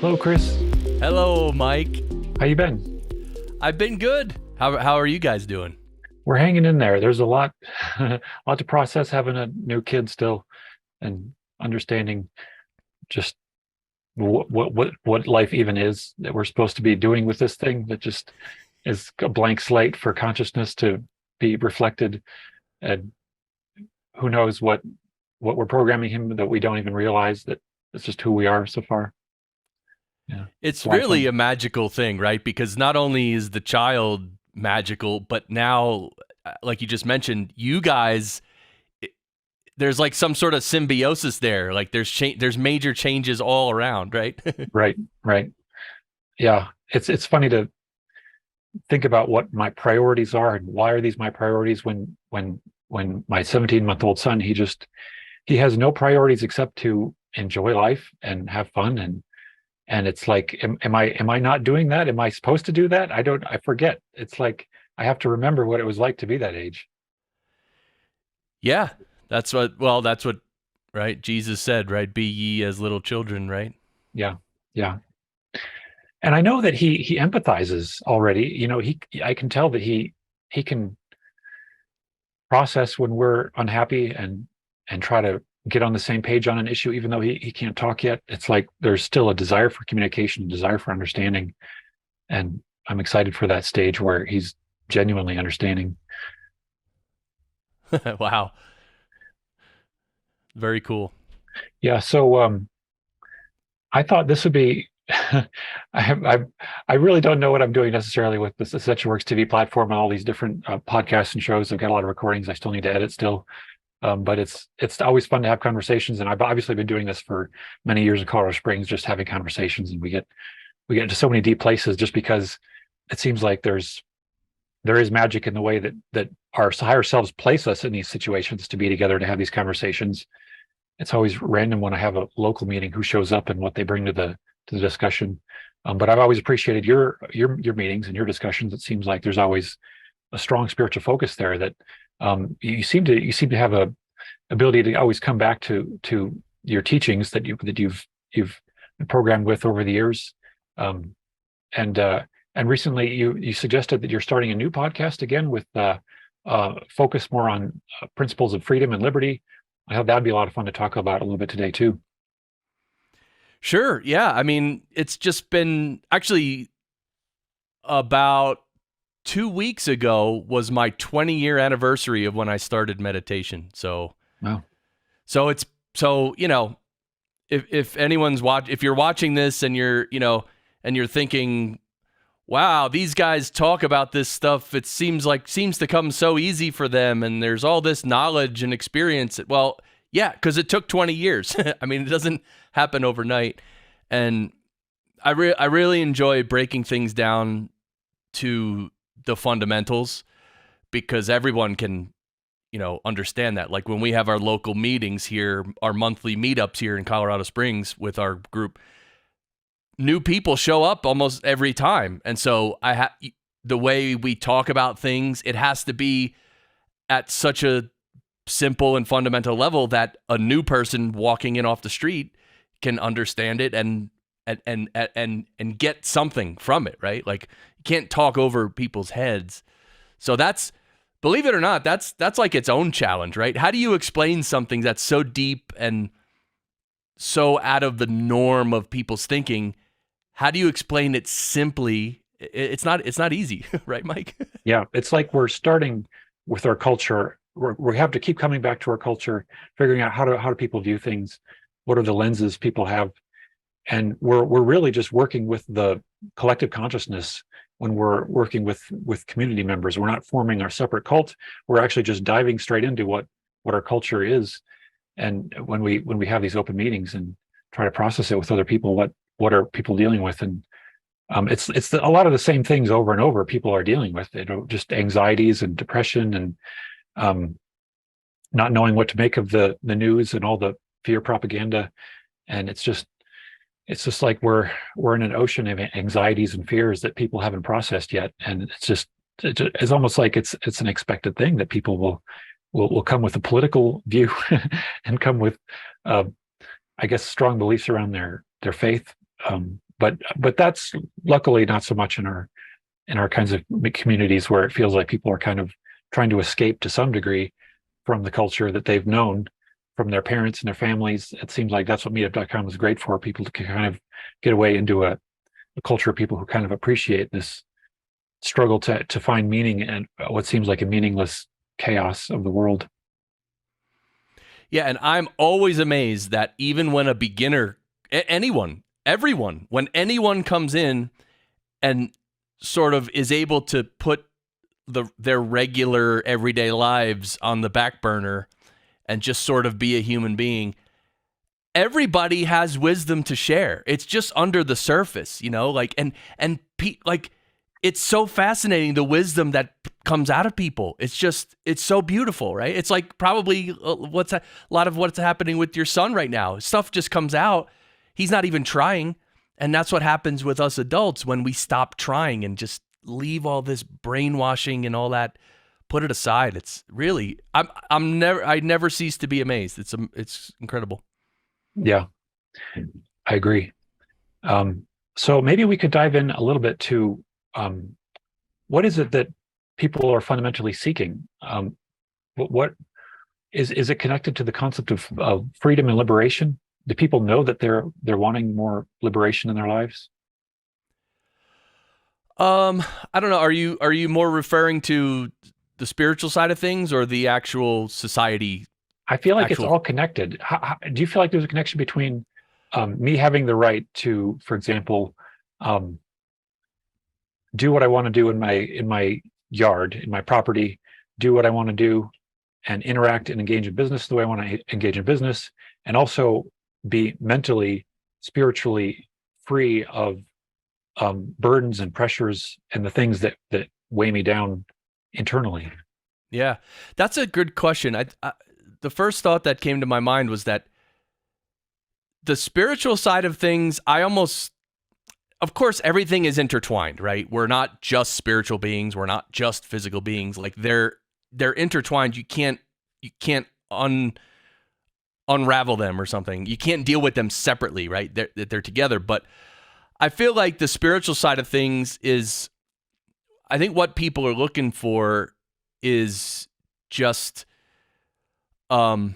Hello, Chris. Hello, Mike. How you been? I've been good. How are you guys doing? We're hanging in there. There's a lot, a lot to process having a new kid still, and understanding just what life even is that we're supposed to be doing with this thing that just is a blank slate for consciousness to be reflected. And who knows what we're programming him that we don't even realize that it's just who we are so far. Yeah, it's It's a lot of really fun. a magical thing, right? Because not only is the child magical, but now, like you just mentioned, you guys, there's like some sort of symbiosis there. Like there's major changes all around, right? Right, right. Yeah, it's funny to think about what my priorities are and why are these my priorities when my 17-month-old son he has no priorities except to enjoy life and have fun, and it's like am I not doing that? Am I supposed to do that? I forget. It's like I have to remember what it was like to be that age. Yeah, that's what, right? Jesus said, right? Be ye as little children, right? Yeah, yeah. And I know that he empathizes already. He I can tell that he can process when we're unhappy and try to get on the same page on an issue, even though he can't talk yet. It's like there's still a desire for communication, desire for understanding. And I'm excited for that stage where he's genuinely understanding. Wow. Very cool. Yeah. So I thought this would be I really don't know what I'm doing necessarily with this Ascension Works TV platform and all these different podcasts and shows. I've got a lot of recordings I still need to edit still. But it's always fun to have conversations, and I've obviously been doing this for many years in Colorado Springs, just having conversations, and we get into so many deep places just because it seems like there is magic in the way that our higher selves place us in these situations to be together to have these conversations. It's always random when I have a local meeting who shows up and what they bring to the discussion. But I've always appreciated your meetings and your discussions. It seems like there's always a strong spiritual focus there that you seem to have a ability to always come back to your teachings that you've been programmed with over the years. Um, and and recently you suggested that you're starting a new podcast again with focus more on principles of freedom and liberty. I thought that'd be a lot of fun to talk about a little bit today too. Sure. Yeah. I mean, it's just been actually about 2 weeks ago was my 20-year anniversary of when I started meditation. Wow. So it's so if if you're watching this and you're thinking, wow, these guys talk about this stuff, it seems to come so easy for them, and there's all this knowledge and experience. Well, yeah, because it took 20 years. I mean, it doesn't happen overnight, and I really enjoy breaking things down to the fundamentals because everyone can understand that. Like when we have our local meetings here, our monthly meetups here in Colorado Springs with our group, new people show up almost every time. And so the way we talk about things, it has to be at such a simple and fundamental level that a new person walking in off the street can understand it and get something from it, right? Like you can't talk over people's heads. So believe it or not, that's like its own challenge, right? How do you explain something that's so deep and so out of the norm of people's thinking? How do you explain it simply? It's not easy, right, Mike? Yeah, it's like we're starting with our culture. We have to keep coming back to our culture, figuring out how do people view things, what are the lenses people have, and we're really just working with the collective consciousness when we're working with community members. We're not forming our separate cult. We're actually just diving straight into what our culture is. And when we have these open meetings and try to process it with other people, what are people dealing with? And a lot of the same things over and over people are dealing with, just anxieties and depression and um, not knowing what to make of the news and all the fear propaganda. And it's just like we're in an ocean of anxieties and fears that people haven't processed yet, and it's almost like it's an expected thing that people will come with a political view and come with, uh, I guess, strong beliefs around their faith. But that's luckily not so much in our kinds of communities where it feels like people are kind of trying to escape to some degree from the culture that they've known from their parents and their families. It seems like that's what meetup.com is great for, people to kind of get away into a culture of people who kind of appreciate this struggle to find meaning in what seems like a meaningless chaos of the world. Yeah, and I'm always amazed that even when a beginner, everyone, when anyone comes in and sort of is able to put their regular everyday lives on the back burner and just sort of be a human being, everybody has wisdom to share. It's just under the surface, like, like, it's so fascinating, the wisdom that comes out of people. It's so beautiful, right? It's like probably a lot of what's happening with your son right now. Stuff just comes out. He's not even trying. And that's what happens with us adults when we stop trying and just leave all this brainwashing and all that, put it aside. It's really, I never cease to be amazed. It's incredible. Yeah, I agree. So maybe we could dive in a little bit to, what is it that people are fundamentally seeking? What is it connected to the concept of freedom and liberation? Do people know that they're wanting more liberation in their lives? I don't know. Are you more referring to the spiritual side of things or the actual society? I feel like it's all connected. Do you feel like there's a connection between me having the right to, for example, do what I want to do in my yard, in my property, do what I want to do, and interact and engage in business the way I want to engage in business, and also be mentally, spiritually free of burdens and pressures and the things that weigh me down internally? Yeah, that's a good question. The first thought that came to my mind was that the spiritual side of things, of course, everything is intertwined, right? We're not just spiritual beings. We're not just physical beings. Like they're intertwined. You can't unravel them or something. You can't deal with them separately, right? They're together. But I feel like the spiritual side of things is, I think what people are looking for is just, okay,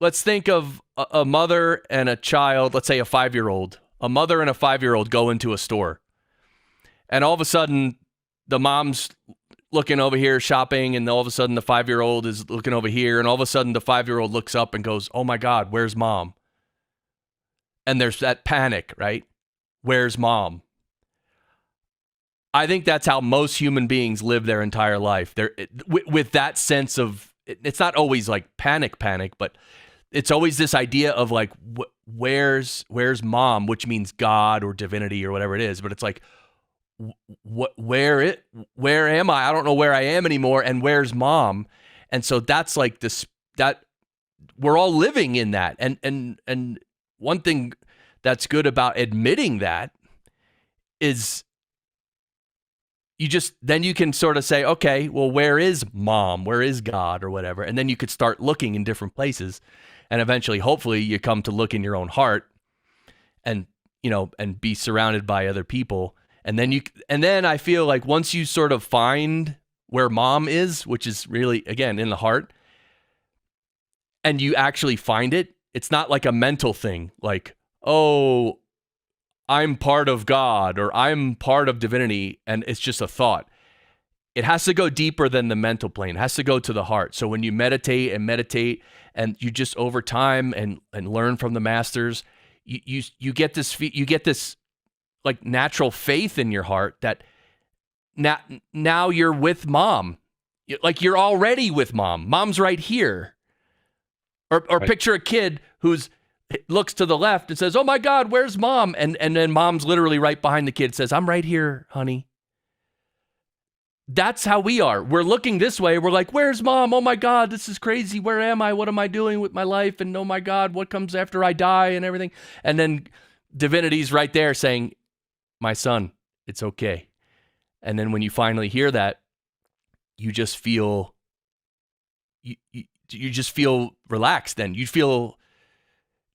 let's think of a mother and a child, let's say a 5-year-old. A mother and a 5-year-old go into a store. And all of a sudden, the mom's looking over here shopping, and all of a sudden the 5-year-old is looking over here, and all of a sudden the 5-year-old looks up and goes, "Oh my God, where's mom?" And there's that panic, right? Where's mom? I think that's how most human beings live their entire life. They're with that sense of, it's not always like panic, but it's always this idea of like, where's mom, which means God or divinity or whatever it is. But it's like, where am I? I don't know where I am anymore. And where's mom? And so that's like this, that we're all living in that. And one thing that's good about admitting that is then you can sort of say, okay, well, where is mom? Where is God or whatever? And then you could start looking in different places. And eventually, hopefully, you come to look in your own heart and be surrounded by other people. And then I feel like once you sort of find where mom is, which is really, again, in the heart, and you actually find it, it's not like a mental thing, like, oh, I'm part of God or I'm part of divinity, and it's just a thought. It has to go deeper than the mental plane. It has to go to the heart. So when you meditate and you just over time and learn from the masters, you get this like natural faith in your heart that now you're with mom. Like you're already with mom. Mom's right here. Or Right. Picture a kid who's looks to the left and says, "Oh my God, where's mom?" And then mom's literally right behind the kid, says, "I'm right here, honey." that's how we are. We're looking this way. We're like, where's mom? Oh my God, this is crazy. Where am I? What am I doing with my life? And oh my God, what comes after I die and everything? And then divinity's right there saying, my son, it's okay. And then when you finally hear that, you just feel, you just feel relaxed. Then you feel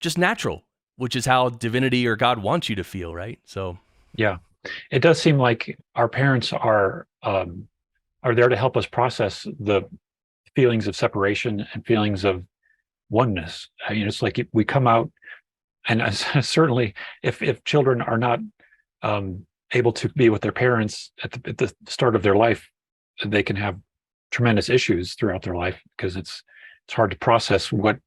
just natural, which is how divinity or God wants you to feel, right? So Yeah, it does seem like our parents are there to help us process the feelings of separation and feelings of oneness. I mean, it's like we come out, and certainly if children are not able to be with their parents at the start of their life, they can have tremendous issues throughout their life, because it's hard to process what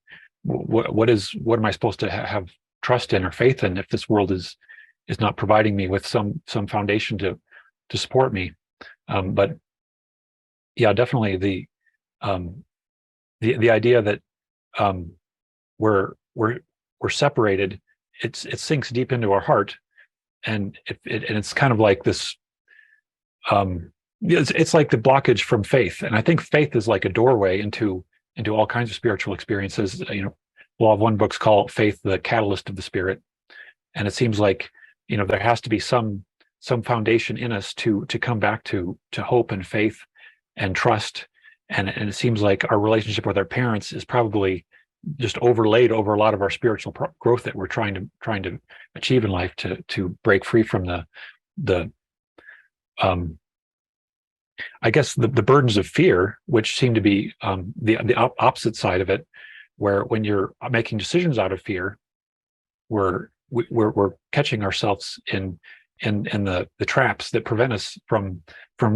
am I supposed to have trust in or faith in if this world is not providing me with some foundation to support me. But yeah, definitely the idea that we're separated, it sinks deep into our heart, and it's kind of like this. It's like the blockage from faith, and I think faith is like a doorway into all kinds of spiritual experiences. Law of One books call faith the catalyst of the spirit, and it seems like there has to be some foundation in us to come back to hope and faith and trust, and it seems like our relationship with our parents is probably just overlaid over a lot of our spiritual growth that we're trying to achieve in life, to break free from the I guess the burdens of fear, which seem to be the opposite side of it, where when you're making decisions out of fear, we're catching ourselves in the traps that prevent us from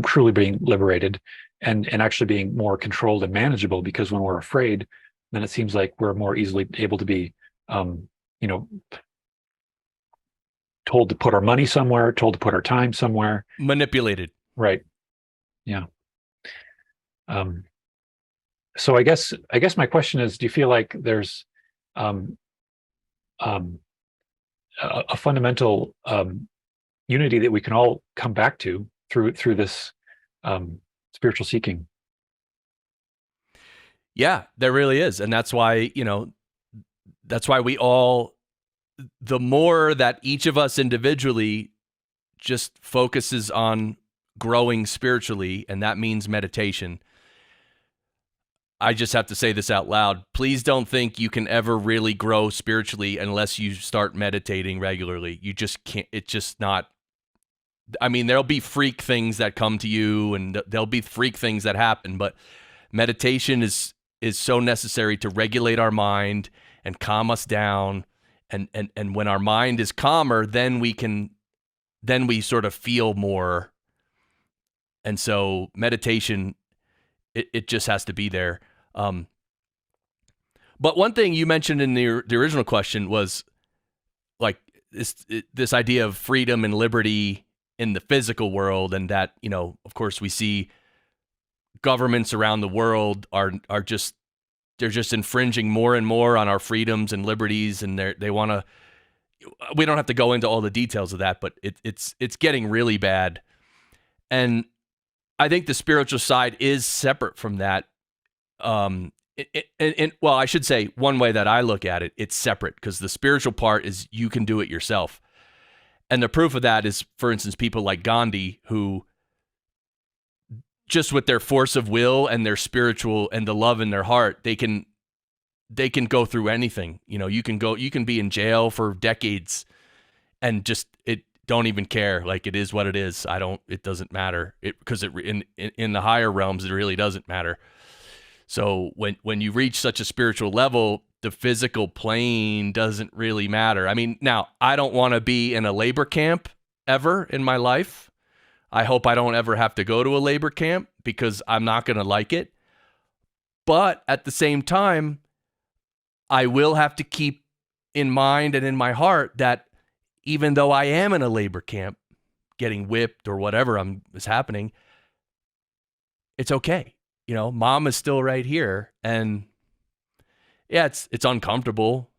truly being liberated and actually being more controlled and manageable. Because when we're afraid, then it seems like we're more easily able to be told to put our money somewhere, told to put our time somewhere, manipulated. Right. Yeah. So I guess my question is, do you feel like there's a fundamental unity that we can all come back to through this spiritual seeking? Yeah, there really is. And that's why, we all, the more that each of us individually just focuses on growing spiritually, and that means meditation. I just have to say this out loud. Please don't think you can ever really grow spiritually unless you start meditating regularly. You just can't. It's just not. I mean, there'll be freak things that come to you, and there'll be freak things that happen, but meditation is so necessary to regulate our mind and calm us down. And when our mind is calmer, then we sort of feel more. And so meditation, it just has to be there. But one thing you mentioned in the original question was like this idea of freedom and liberty in the physical world, and that, of course, we see governments around the world are just infringing more and more on our freedoms and liberties, and they want to. We don't have to go into all the details of that, but it's getting really bad, and I think the spiritual side is separate from that. Well, I should say, one way that I look at it, it's separate, because the spiritual part is you can do it yourself. And the proof of that is, for instance, people like Gandhi, who just with their force of will and their spiritual and the love in their heart, they can go through anything. You can be in jail for decades and just don't even care. Like, it is what it is. It doesn't matter. Because in the higher realms, it really doesn't matter. So when you reach such a spiritual level, the physical plane doesn't really matter. I mean, now, I don't want to be in a labor camp ever in my life. I hope I don't ever have to go to a labor camp, because I'm not going to like it. But at the same time, I will have to keep in mind and in my heart that even though I am in a labor camp, getting whipped or whatever is happening, it's okay. Mom is still right here, and yeah, it's uncomfortable,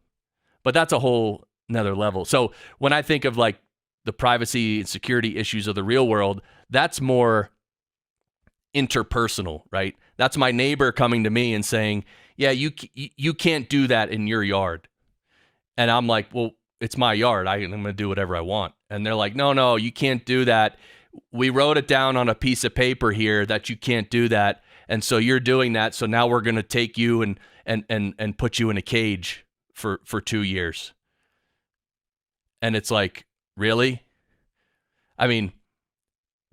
but that's a whole another level. So when I think of like the privacy and security issues of the real world, that's more interpersonal, right? That's my neighbor coming to me and saying, yeah, you can't do that in your yard. And I'm like, well, it's my yard. I'm going to do whatever I want. And they're like, no, you can't do that. We wrote it down on a piece of paper here that you can't do that. And so you're doing that. So now we're going to take you and put you in a cage for 2 years. And it's like, really? I mean,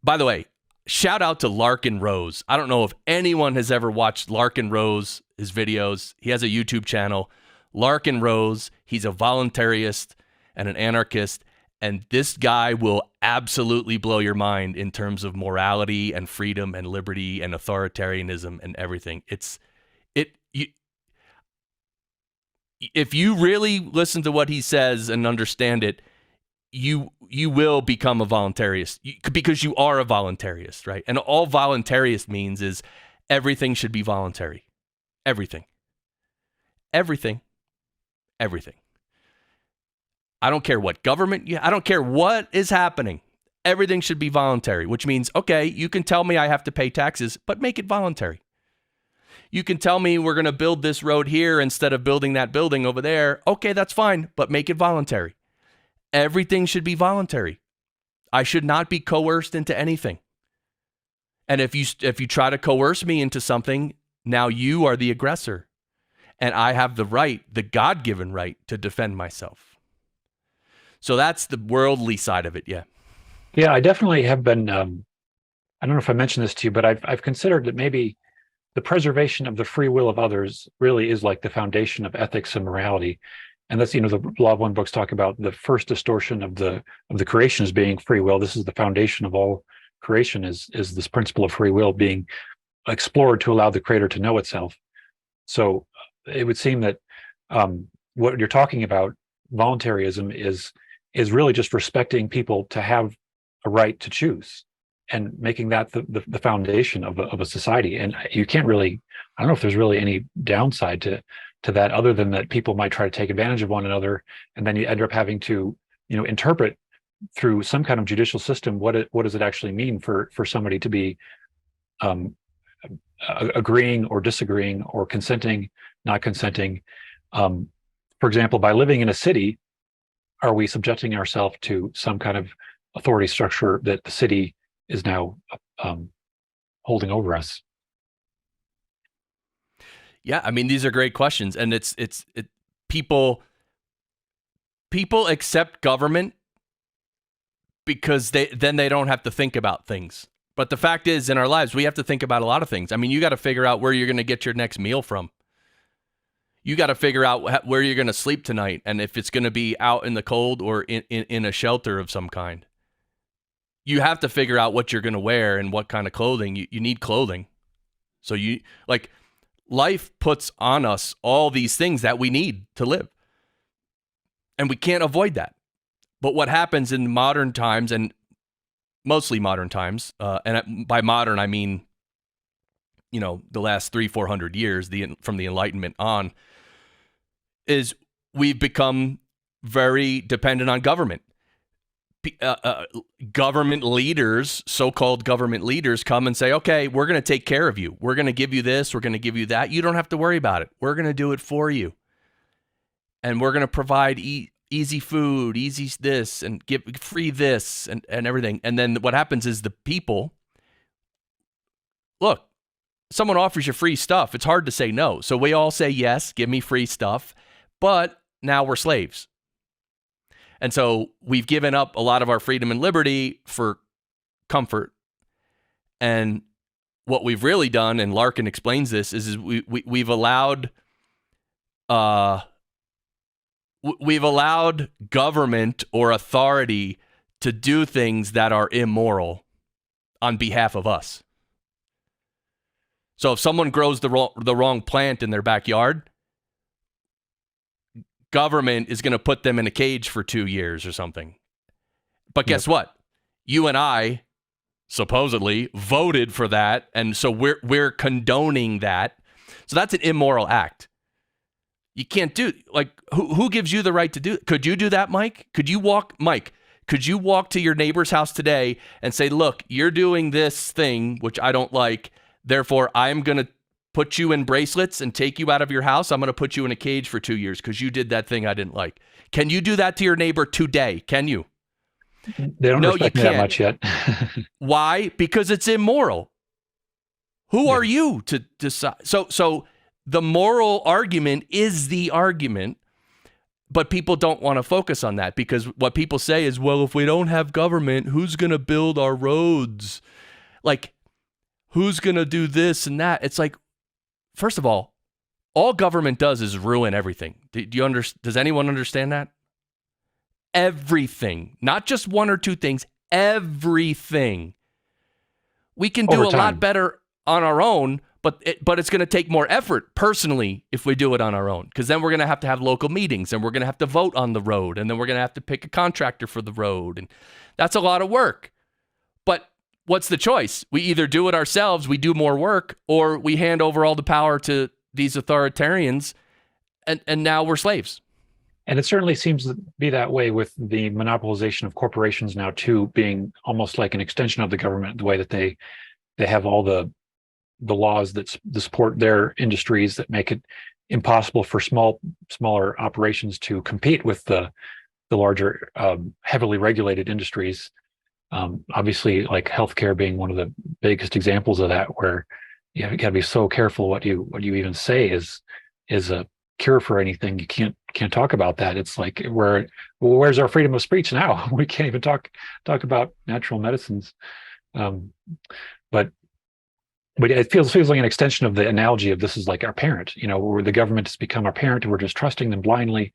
by the way, shout out to Larkin Rose. I don't know if anyone has ever watched Larkin Rose, his videos. He has a YouTube channel. Larkin Rose, he's a voluntarist and an anarchist. And this guy will absolutely blow your mind in terms of morality and freedom and liberty and authoritarianism and everything. If you really listen to what he says and understand it, you will become a voluntarist because you are a voluntarist, right? And all voluntarist means is everything should be voluntary. Everything. I don't care what government, I don't care what is happening. Everything should be voluntary, which means, okay, you can tell me I have to pay taxes, but make it voluntary. You can tell me we're going to build this road here instead of building that building over there. Okay, that's fine, but make it voluntary. Everything should be voluntary. I should not be coerced into anything. And if you try to coerce me into something, now you are the aggressor. And I have the right, the God-given right, to defend myself. So that's the worldly side of it, yeah. Yeah, I definitely have been, I don't know if I mentioned this to you, but I've considered that maybe the preservation of the free will of others really is like the foundation of ethics and morality. And that's, the Law of One books talk about the first distortion of the creation as being free will. This is the foundation of all creation is this principle of free will being explored to allow the creator to know itself. So it would seem that what you're talking about, voluntarism, is really just respecting people to have a right to choose and making that the foundation of a society. And you can't really, I don't know if there's really any downside to that other than that people might try to take advantage of one another. And then you end up having to, interpret through some kind of judicial system, what does it actually mean for somebody to be agreeing or disagreeing or consenting, not consenting. For example, by living in a city, are we subjecting ourselves to some kind of authority structure that the city is now holding over us? Yeah, I mean, these are great questions, and it's people accept government because they don't have to think about things. But the fact is, in our lives, we have to think about a lot of things. I mean, you got to figure out where you're going to get your next meal from. You got to figure out where you're going to sleep tonight, and if it's going to be out in the cold or in a shelter of some kind. You have to figure out what you're going to wear and what kind of clothing. You need clothing. So life puts on us all these things that we need to live. And we can't avoid that. But what happens in modern times, and mostly modern times, and by modern, I mean, the last 300-400 years, from the Enlightenment on, is we've become very dependent on government. Government leaders, so-called government leaders, come and say, okay, we're going to take care of you. We're going to give you this. We're going to give you that. You don't have to worry about it. We're going to do it for you. And we're going to provide easy food, easy this, and give free this and everything. And then what happens is the people, look, someone offers you free stuff. It's hard to say no. So we all say, yes, give me free stuff. But now we're slaves. And so we've given up a lot of our freedom and liberty for comfort. And what we've really done, and Larkin explains this, is we've allowed government or authority to do things that are immoral on behalf of us. So if someone grows the wrong plant in their backyard, government is going to put them in a cage for 2 years or something. But guess what? You and I supposedly voted for that, and so we're condoning that. So that's an immoral act. You can't do, who gives you the right to do it? Could you do that, Mike? Could you walk Could you walk to your neighbor's house today and say, look, you're doing this thing, which I don't like. Therefore, I'm going to put you in bracelets and take you out of your house. I'm going to put you in a cage for 2 years because you did that thing I didn't like. Can you do that to your neighbor today? Can you? They don't No, respect you me that can't. much yet. Why? Because it's immoral. Who are you to decide? So the moral argument is the argument, but people don't want to focus on that because what people say is, well, if we don't have government, who's going to build our roads? Like, who's going to do this and that? It's like, first of all government does is ruin everything. Does anyone understand that? Everything, not just one or two things, everything. We can do a lot better on our own, but it's going to take more effort personally if we do it on our own, because then we're going to have local meetings and we're going to have to vote on the road and then we're going to have to pick a contractor for the road. And that's a lot of work. But what's the choice? We either do it ourselves, we do more work, or we hand over all the power to these authoritarians and now we're slaves. And it certainly seems to be that way with the monopolization of corporations now too, being almost like an extension of the government, the way that they have all the laws that support their industries that make it impossible for smaller operations to compete with the larger, heavily regulated industries. Obviously, like healthcare being one of the biggest examples of that, where you got to be so careful what you even say is a cure for anything. You can't talk about that. It's like, where's our freedom of speech now? We can't even talk about natural medicines. But it feels like an extension of the analogy of this is like our parent, where the government has become our parent and we're just trusting them blindly,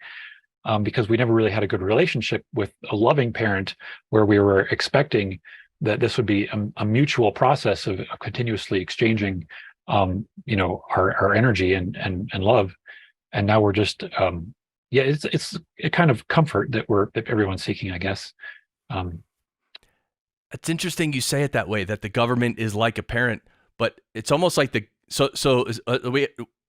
because we never really had a good relationship with a loving parent where we were expecting that this would be a mutual process of continuously exchanging, our energy and love. And now we're just, it's a kind of comfort that everyone's seeking, I guess. It's interesting you say it that way, that the government is like a parent, but it's almost like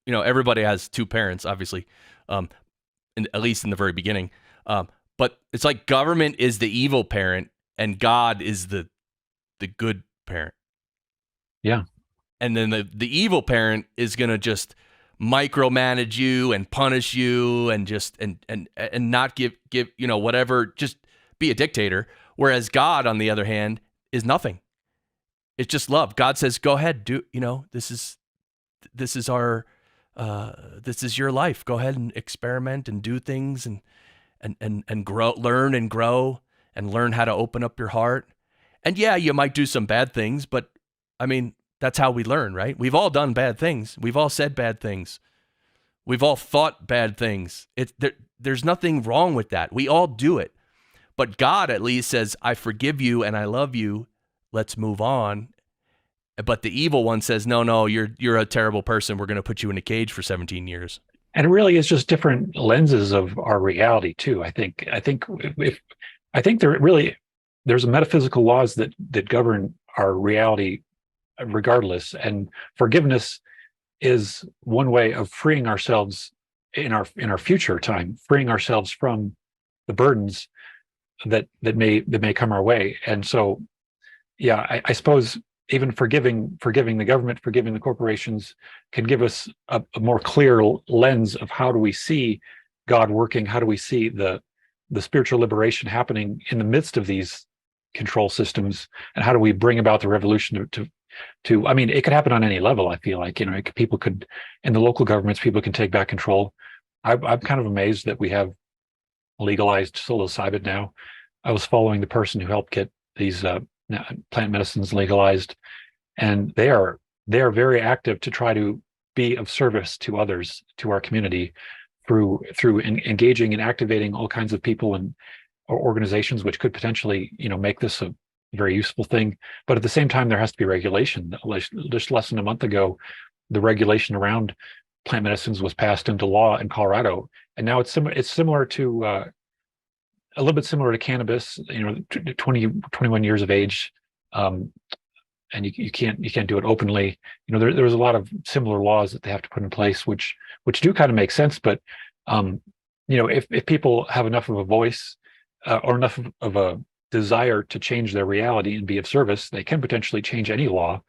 everybody has two parents, obviously, at least in the very beginning. But it's like government is the evil parent and God is the good parent. Yeah. And then the evil parent is going to just micromanage you and punish you and just and not give whatever, just be a dictator. Whereas God, on the other hand, is nothing. It's just love. God says, go ahead, do, this is our, this is your life. Go ahead and experiment and do things and grow, learn and grow and learn how to open up your heart. And yeah, you might do some bad things, but I mean, that's how we learn, right? We've all done bad things. We've all said bad things. We've all thought bad things. There's nothing wrong with that. We all do it. But God at least says, I forgive you and I love you. Let's move on. But the evil one says, no, you're a terrible person. We're going to put you in a cage for 17 years. And it really is just different lenses of our reality too. I think there's metaphysical laws that govern our reality regardless. And forgiveness is one way of freeing ourselves in our future time, freeing ourselves from the burdens that may come our way. And so, yeah, I suppose even forgiving the government, forgiving the corporations can give us a more clear lens of how do we see God working, how do we see the spiritual liberation happening in the midst of these control systems, and how do we bring about the revolution to I mean, it could happen on any level. I feel like, people could, in the local governments, people can take back control. I'm kind of amazed that we have legalized psilocybin now. I was following the person who helped get these plant medicines legalized, and they are very active to try to be of service to others, to our community, through engaging and activating all kinds of people and organizations, which could potentially, make this a very useful thing. But at the same time, there has to be regulation. Just less than a month ago, the regulation around plant medicines was passed into law in Colorado, and now it's similar to a little bit similar to cannabis. 21 years of age, and you can't do it openly. There was a lot of similar laws that they have to put in place, which do kind of make sense. But if people have enough of a voice or enough of desire to change their reality and be of service, they can potentially change any law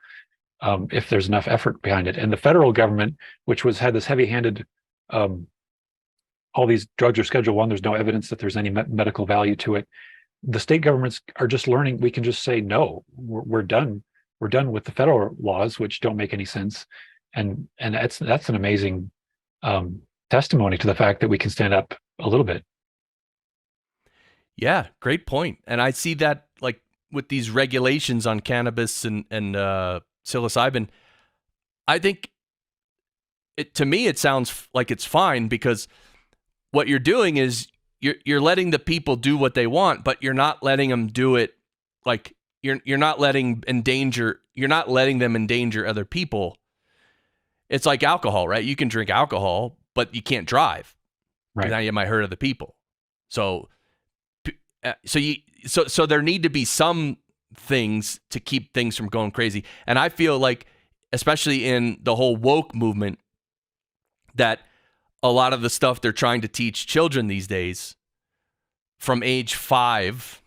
if there's enough effort behind it. And the federal government, which had this heavy-handed, all these drugs are Schedule 1, there's no evidence that there's any medical value to it. The state governments are just learning. We can just say, no, we're done. We're done with the federal laws, which don't make any sense. And that's an amazing testimony to the fact that we can stand up a little bit. Yeah, great point. And I see that like with these regulations on cannabis and psilocybin, I think to me it sounds like it's fine, because what you're doing is you're letting the people do what they want, but you're not letting them do it like you're not letting them endanger other people. It's like alcohol, right? You can drink alcohol, but you can't drive. Right. Now you might hurt other people. So there need to be some things to keep things from going crazy. And I feel like, especially in the whole woke movement, that a lot of the stuff they're trying to teach children these days from age 5,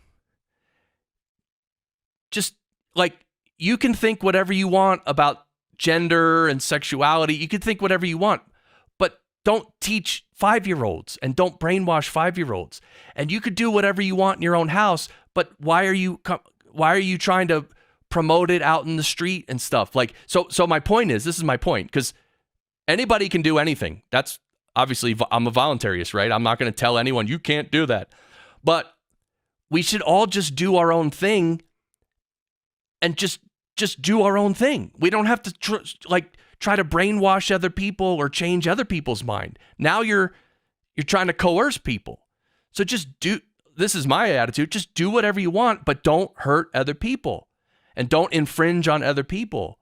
just like, you can think whatever you want about gender and sexuality. You can think whatever you want, but don't teach 5-year-olds and don't brainwash 5-year-olds. And you could do whatever you want in your own house, but why are you trying to promote it out in the street and stuff? Like, so my point is, this is my point, because anybody can do anything. That's obviously, I'm a voluntarist, right? I'm not going to tell anyone you can't do that, but we should all just do our own thing and just do our own thing. We don't have to try to brainwash other people or change other people's mind. Now you're trying to coerce people. So this is my attitude, just do whatever you want, but don't hurt other people and don't infringe on other people.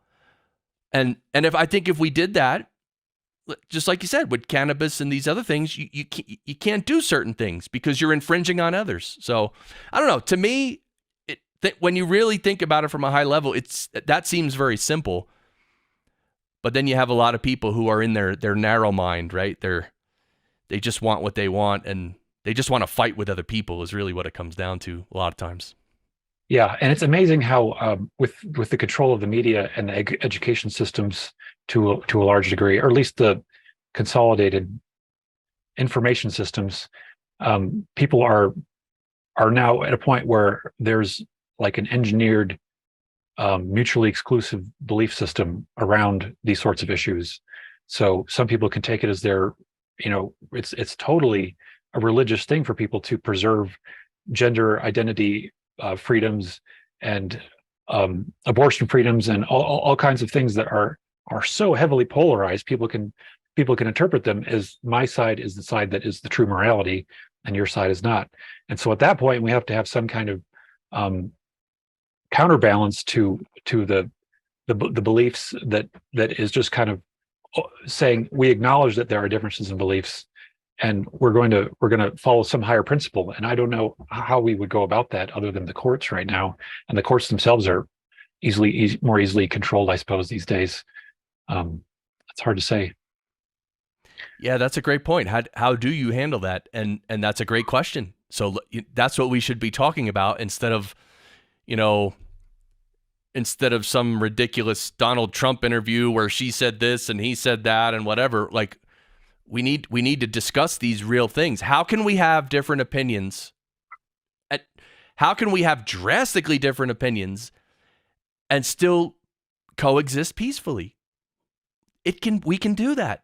And if we did that, just like you said, with cannabis and these other things, you can't do certain things because you're infringing on others. So I don't know. To me, when you really think about it from a high level, that seems very simple. But then you have a lot of people who are in their narrow mind, right? They just want what they want, and they just want to fight with other people is really what it comes down to a lot of times. Yeah, and it's amazing how with the control of the media and the education systems to a large degree, or at least the consolidated information systems, people are now at a point where there's like an engineered, mutually exclusive belief system around these sorts of issues. So some people can take it as it's totally a religious thing for people to preserve gender identity freedoms and abortion freedoms and all kinds of things that are so heavily polarized. People can interpret them as my side is the side that is the true morality and your side is not. And so at that point, we have to have some kind of counterbalance to the beliefs that is just kind of saying we acknowledge that there are differences in beliefs, and we're going to follow some higher principle. And I don't know how we would go about that other than the courts right now, and the courts themselves are more easily controlled, I suppose, these days. It's hard to say. Yeah, that's a great point. How do you handle that? And that's a great question. So that's what we should be talking about instead of some ridiculous Donald Trump interview where she said this and he said that and whatever. Like, we need to discuss these real things. How can we have different opinions? How can we have drastically different opinions and still coexist peacefully? We can do that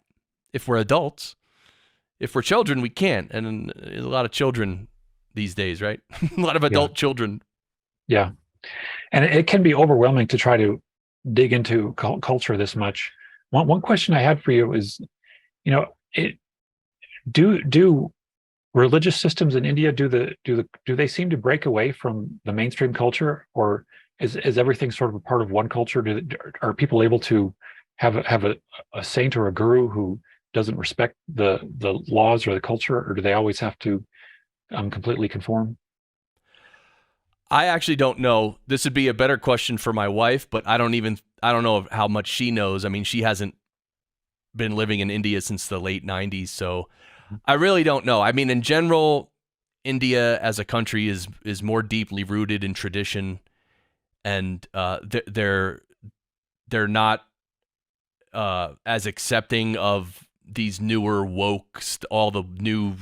if we're adults. If we're children, we can't. And a lot of children these days, right? A lot of adult children. Yeah. And it can be overwhelming to try to dig into culture this much. One question I had for you is, do religious systems in India do they seem to break away from the mainstream culture, or is everything sort of a part of one culture? Are people able to have a saint or a guru who doesn't respect the laws or the culture, or do they always have to completely conform? I actually don't know. This would be a better question for my wife, but I don't know how much she knows. I mean, she hasn't been living in India since the late 90s, so I really don't know. I mean, in general, India as a country is more deeply rooted in tradition, and they're not as accepting of these newer woke, all the new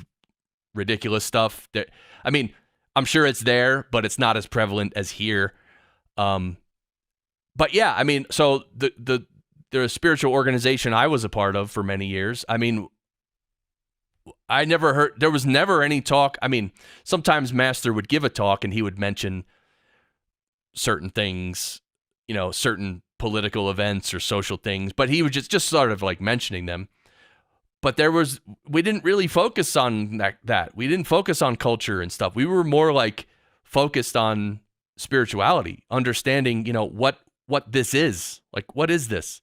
ridiculous stuff. I mean, I'm sure it's there, but it's not as prevalent as here. But yeah, I mean, so the spiritual organization I was a part of for many years, I mean, I never heard, there was never any talk. I mean, sometimes Master would give a talk and he would mention certain things, certain political events or social things, but he would just sort of like mentioning them. But we didn't really focus on that. We didn't focus on culture and stuff. We were more like focused on spirituality, understanding, what this is. Like, what is this?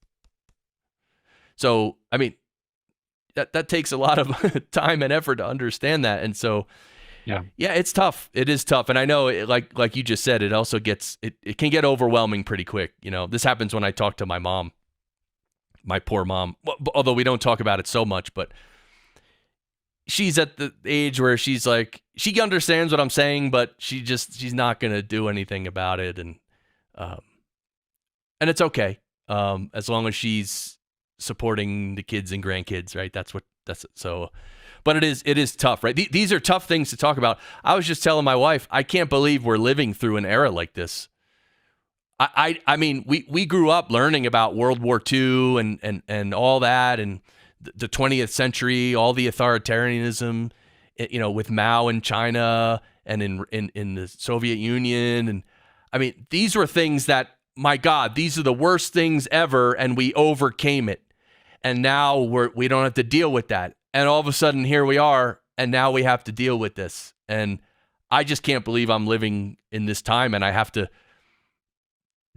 So, I mean, that takes a lot of time and effort to understand that. And so, yeah, it's tough. It is tough. And I know, like you just said, it also it can get overwhelming pretty quick. This happens when I talk to my mom, my poor mom, although we don't talk about it so much, but she's at the age where she's like, she understands what I'm saying, but she's not going to do anything about it. And it's okay. As long as she's supporting the kids and grandkids, right? That's it. So, but it is tough, right? These are tough things to talk about. I was just telling my wife, I can't believe we're living through an era like this. I mean, we grew up learning about World War II and all that, and the 20th century, all the authoritarianism, with Mao in China and in the Soviet Union. And I mean, these were things that, my God, these are the worst things ever, and we overcame it. And now we don't have to deal with that. And all of a sudden, here we are, and now we have to deal with this. And I just can't believe I'm living in this time, and I have to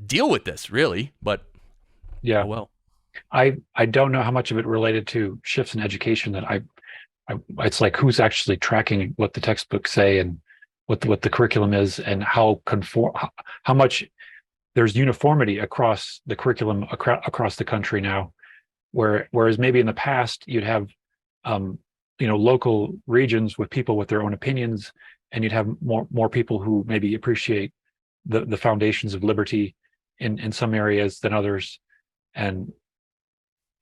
deal with this, really. But yeah, well, I don't know how much of it related to shifts in education that it's like, who's actually tracking what the textbooks say and what the curriculum is, and how much there's uniformity across the curriculum across the country now, whereas maybe in the past you'd have local regions with people with their own opinions, and you'd have more people who maybe appreciate the foundations of liberty in some areas than others, and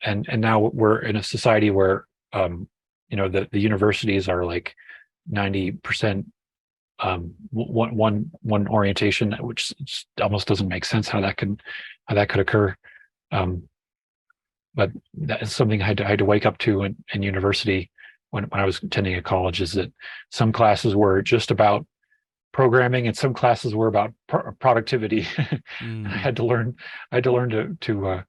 now we're in a society where the universities are like 90% one orientation, which almost doesn't make sense how that could occur. But that is something I had to wake up to in university when I was attending a college, is that some classes were just about programming and some classes were about productivity. I had to learn to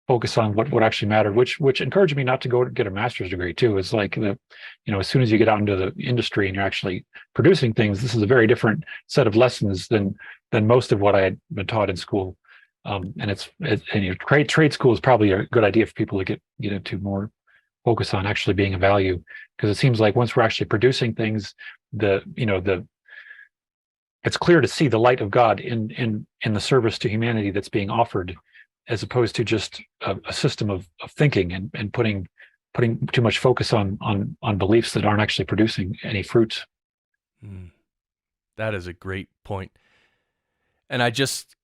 focus on what actually mattered, which encouraged me not to go get a master's degree too. It's like as soon as you get out into the industry and you're actually producing things, this is a very different set of lessons than most of what I had been taught in school. And trade school is probably a good idea for people to get into more focus on actually being a value, because it seems like once we're actually producing things, it's clear to see the light of God in the service to humanity that's being offered, as opposed to just a system of thinking and putting too much focus on beliefs that aren't actually producing any fruits. That is a great point. And I just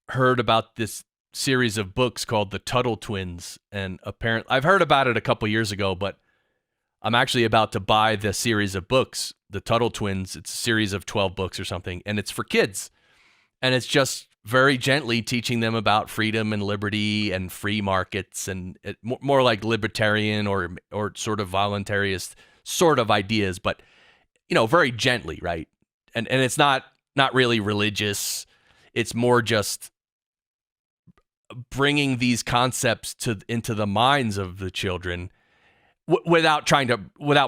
heard about this series of books called the Tuttle Twins, and apparently I've heard about it a couple years ago, but I'm actually about to buy the series of books, the Tuttle Twins. It's a series of 12 books or something, and it's for kids, and it's just very gently teaching them about freedom and liberty and free markets, and more like libertarian or sort of voluntarist sort of ideas, but very gently, right? And it's not really religious. It's more just bringing these concepts into the minds of the children without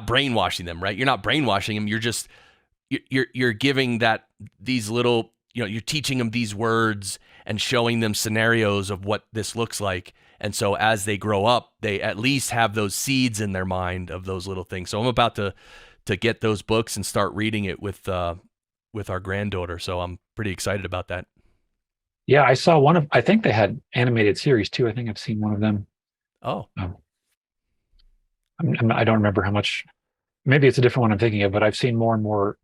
brainwashing them, right? You're not brainwashing them. You're just you're giving these little, you're teaching them these words and showing them scenarios of what this looks like. And so as they grow up, they at least have those seeds in their mind of those little things. So I'm about to get those books and start reading it with our granddaughter. So I'm pretty excited about that. Yeah, I saw I think they had animated series too. I think I've seen one of them. Oh, I don't remember how much maybe it's a different one I'm thinking of, but I've seen more and more,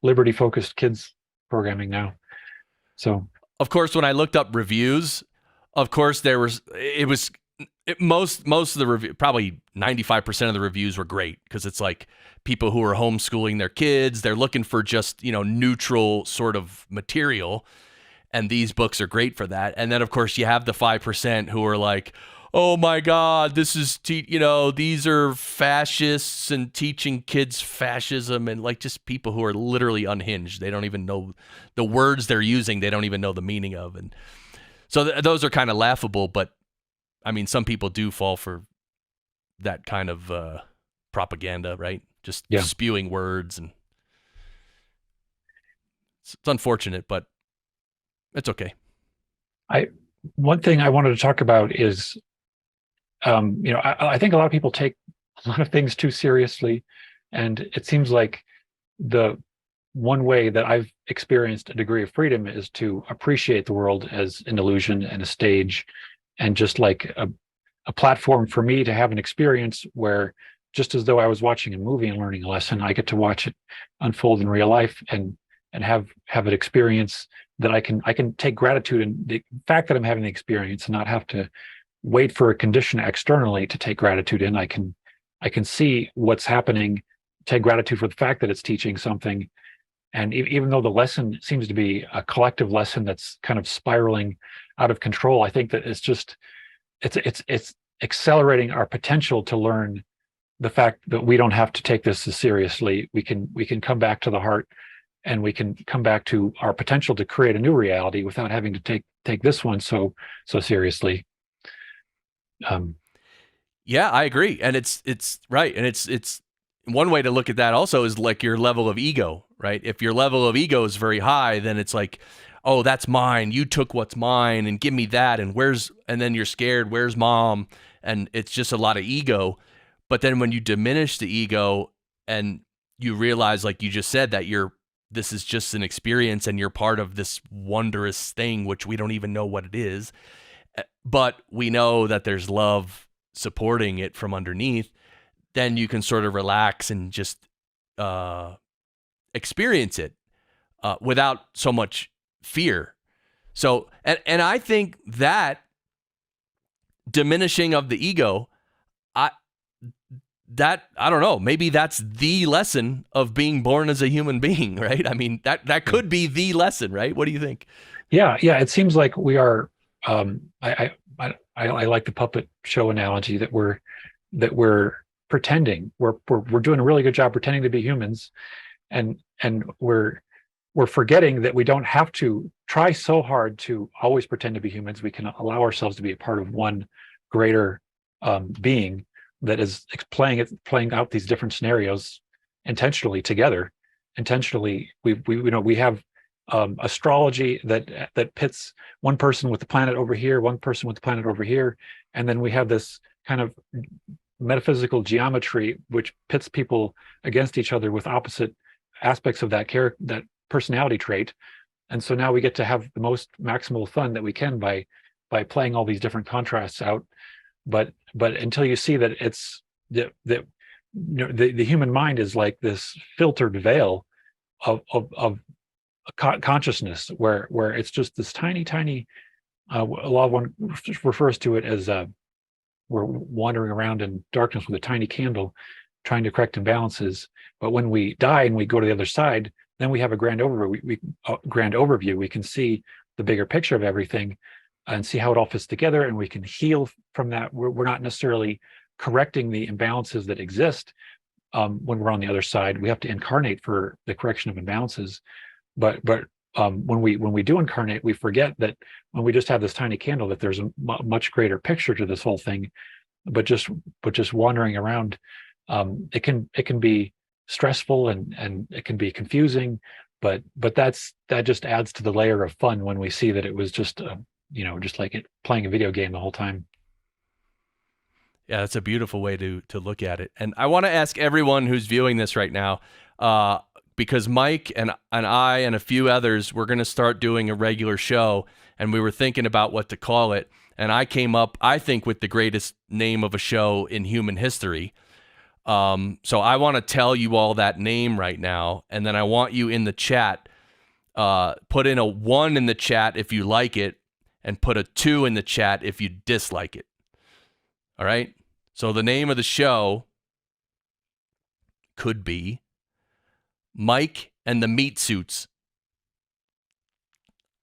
liberty focused kids programming now. So Of course, when I looked up reviews, of course most of the review, probably 95% of the reviews were great, because it's like people who are homeschooling their kids, they're looking for just, neutral sort of material, and these books are great for that. And then of course you have the 5% who are like, oh my God, this is these are fascists and teaching kids fascism, and like just people who are literally unhinged. They don't even know the words they're using. They don't even know the meaning of. And so those are kind of laughable, but I mean, some people do fall for that kind of propaganda, right? Just spewing words, and it's unfortunate, but it's okay. One thing I wanted to talk about is, I think a lot of people take a lot of things too seriously, and it seems like the one way that I've experienced a degree of freedom is to appreciate the world as an illusion and a stage, and just like a platform for me to have an experience where, just as though I was watching a movie and learning a lesson, I get to watch it unfold in real life, and have an experience that I can take gratitude in the fact that I'm having the experience, and not have to wait for a condition externally to take gratitude in. I can see what's happening, take gratitude for the fact that it's teaching something. And even though the lesson seems to be a collective lesson that's kind of spiraling out of control, I think that it's accelerating our potential to learn the fact that we don't have to take this as seriously. We can come back to the heart, and we can come back to our potential to create a new reality without having to take this one so seriously. Yeah, I agree. And it's right. And it's one way to look at that also is like your level of ego, right? If your level of ego is very high, then it's like, oh, that's mine. You took what's mine, and give me that. And then you're scared. Where's mom? And it's just a lot of ego. But then when you diminish the ego and you realize, like you just said, that this is just an experience and you're part of this wondrous thing, which we don't even know what it is, but we know that there's love supporting it from underneath, then you can sort of relax and just experience it without so much fear. So, and I think that diminishing of the ego, I don't know, maybe that's the lesson of being born as a human being, right? I mean, that could be the lesson, right? What do you think? Yeah. It seems like we are. I like the puppet show analogy that we're pretending. We're doing a really good job pretending to be humans, and we're forgetting that we don't have to try so hard to always pretend to be humans. We can allow ourselves to be a part of one greater being that is playing out these different scenarios intentionally together. Intentionally, we have astrology that pits one person with the planet over here, one person with the planet over here, and then we have this kind of metaphysical geometry which pits people against each other with opposite aspects of that personality trait. And so now we get to have the most maximal fun that we can by playing all these different contrasts out. But until you see that it's the human mind is like this filtered veil of consciousness, where it's just this tiny a lot of one refers to it as we're wandering around in darkness with a tiny candle trying to correct imbalances. But when we die and we go to the other side, then we have a grand overview. We can see the bigger picture of everything and see how it all fits together, and we can heal from that. We're not necessarily correcting the imbalances that exist when we're on the other side. We have to incarnate for the correction of imbalances. But when we do incarnate, we forget that when we just have this tiny candle, that there's a much greater picture to this whole thing. But just wandering around, it can be stressful and it can be confusing. But that just adds to the layer of fun when we see that it was just just like playing a video game the whole time. Yeah, that's a beautiful way to look at it. And I want to ask everyone who's viewing this right now, because Mike and I and a few others, we're going to start doing a regular show, and we were thinking about what to call it. And I came up, I think, with the greatest name of a show in human history. So I want to tell you all that name right now, and then I want you in the chat, put in a 1 in the chat if you like it, and put a 2 in the chat if you dislike it. All right? So the name of the show could be Mike and the Meat Suits.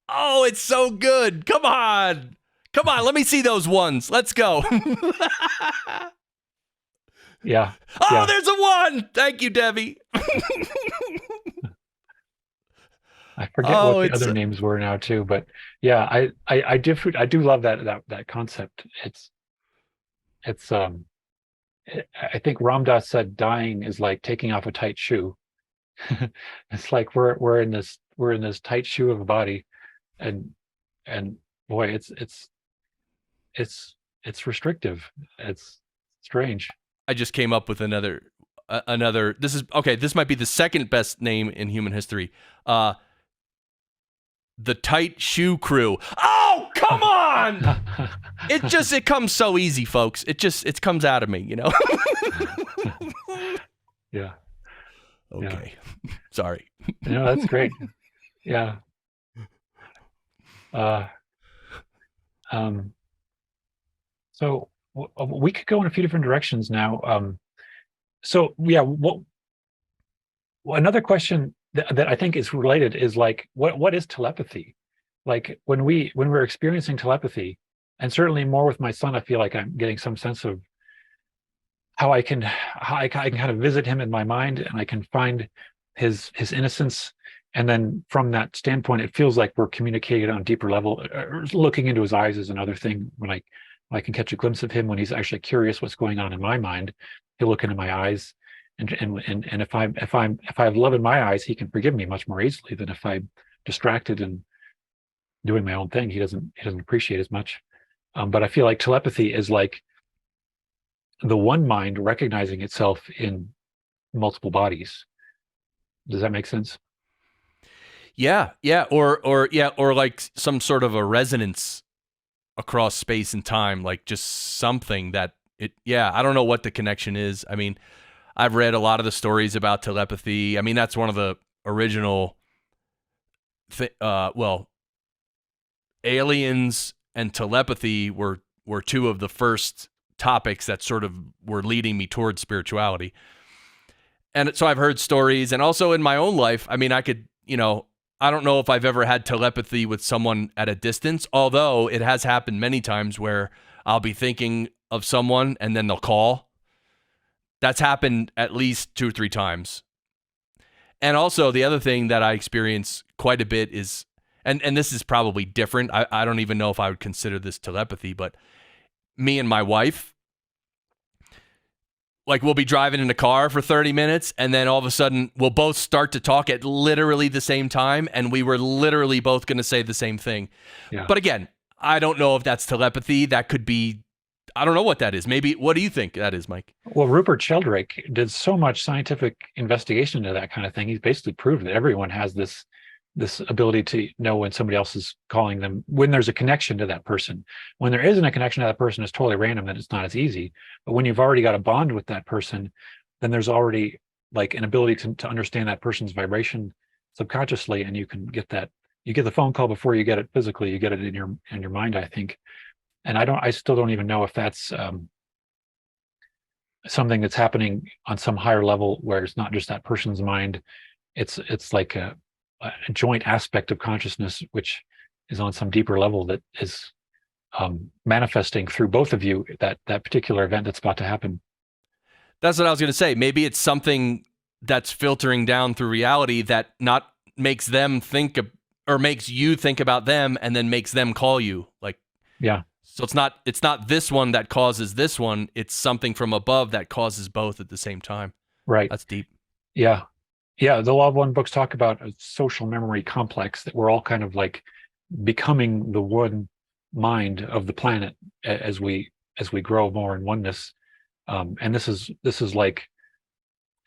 Oh, it's so good. Come on. Come on, let me see those ones. Let's go. Yeah. Oh, yeah. there's a 1. Thank you, Debbie. I forget what the other names were now too, but yeah, I do love that concept. It's I think Ram Dass said dying is like taking off a tight shoe. It's like we're in this tight shoe of a body, and boy, it's restrictive. It's strange. I just came up with another. This is okay. This might be the second best name in human history. The Tight Shoe Crew. Oh, come on! It comes so easy, folks. It comes out of me, you know. Yeah. Okay. Yeah. Sorry. No, that's great. Yeah. So we could go in a few different directions now. So yeah, another question that I think is related is like, what is telepathy? Like when we're experiencing telepathy, and certainly more with my son, I feel like I'm getting some sense of how I can kind of visit him in my mind, and I can find his innocence. And then from that standpoint, it feels like we're communicating on a deeper level. Looking into his eyes is another thing. When I can catch a glimpse of him when he's actually curious what's going on in my mind, he'll look into my eyes, and if I have love in my eyes, he can forgive me much more easily than if I'm distracted and doing my own thing. He doesn't appreciate as much. But I feel like telepathy is like the one mind recognizing itself in multiple bodies. Does that make sense? Yeah, or like some sort of a resonance across space and time, like just something that I don't know what the connection is. I mean, I've read a lot of the stories about telepathy. I mean, that's one of the original aliens and telepathy were two of the first topics that sort of were leading me towards spirituality. And so I've heard stories, and also in my own life, I mean, I could, I don't know if I've ever had telepathy with someone at a distance, although it has happened many times where I'll be thinking of someone and then they'll call. That's happened at least 2 or 3 times. And also the other thing that I experience quite a bit is, and this is probably different. I don't even know if I would consider this telepathy, but me and my wife, like we'll be driving in a car for 30 minutes and then all of a sudden we'll both start to talk at literally the same time, and we were literally both going to say the same thing. Yeah. But again, I don't know if that's telepathy. That could be, I don't know what that is. Maybe, what do you think that is, Mike? Well, Rupert Sheldrake did so much scientific investigation into that kind of thing. He's basically proved that everyone has this ability to know when somebody else is calling them, when there's a connection to that person. When there isn't a connection to that person, it's totally random, and it's not as easy. But when you've already got a bond with that person, then there's already like an ability to understand that person's vibration subconsciously, and you can get that. You get the phone call before you get it physically. You get it in your mind, I think. And I still don't even know if that's something that's happening on some higher level where it's not just that person's mind. It's like a joint aspect of consciousness, which is on some deeper level that is manifesting through both of you that particular event that's about to happen. That's what I was going to say. Maybe it's something that's filtering down through reality that not makes them think or makes you think about them and then makes them call you. Like, yeah. So it's not this one that causes this one. It's something from above that causes both at the same time. Right. That's deep. Yeah. Yeah, the Law of One books talk about a social memory complex that we're all kind of like becoming the one mind of the planet as we grow more in oneness. And this is like,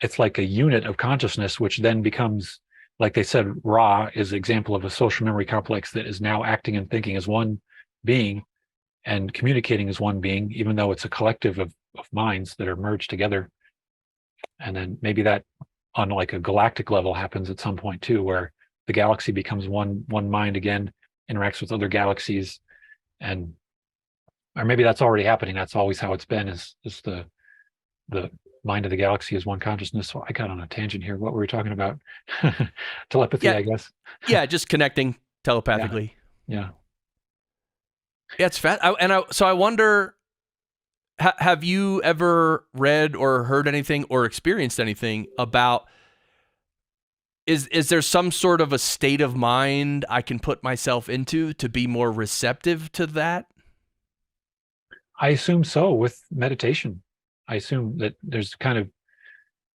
it's like a unit of consciousness, which then becomes, like they said, Ra is an example of a social memory complex that is now acting and thinking as one being and communicating as one being, even though it's a collective of minds that are merged together. And then maybe that on like a galactic level happens at some point too, where the galaxy becomes one mind again, interacts with other galaxies, and or maybe that's already happening. That's always how it's been. Is the mind of the galaxy is one consciousness. So I got on a tangent here. What were we talking about? Telepathy, Yeah, I guess. yeah, just connecting telepathically. Yeah. Yeah, it's fat. So I wonder, have you ever read or heard anything or experienced anything about, is there some sort of a state of mind I can put myself into to be more receptive to that? I assume so with meditation. I assume that there's kind of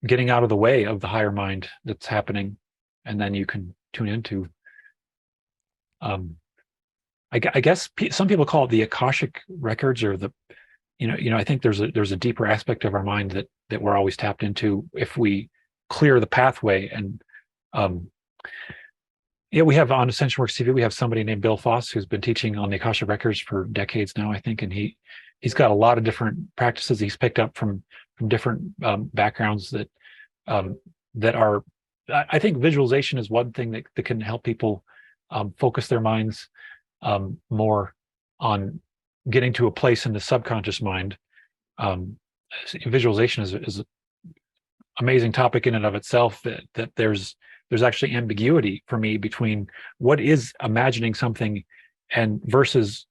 getting out of the way of the higher mind that's happening, and then you can tune into. I guess some people call it the Akashic records, or the, I think there's a deeper aspect of our mind that we're always tapped into if we clear the pathway. And we have on Ascension Works TV, we have somebody named Bill Foss who's been teaching on the Akashic records for decades now, I think, and he's got a lot of different practices he's picked up from different backgrounds that are. I think visualization is one thing that can help people focus their minds more on getting to a place in the subconscious mind. Visualization is an amazing topic in and of itself. That there's actually ambiguity for me between what is imagining something and versus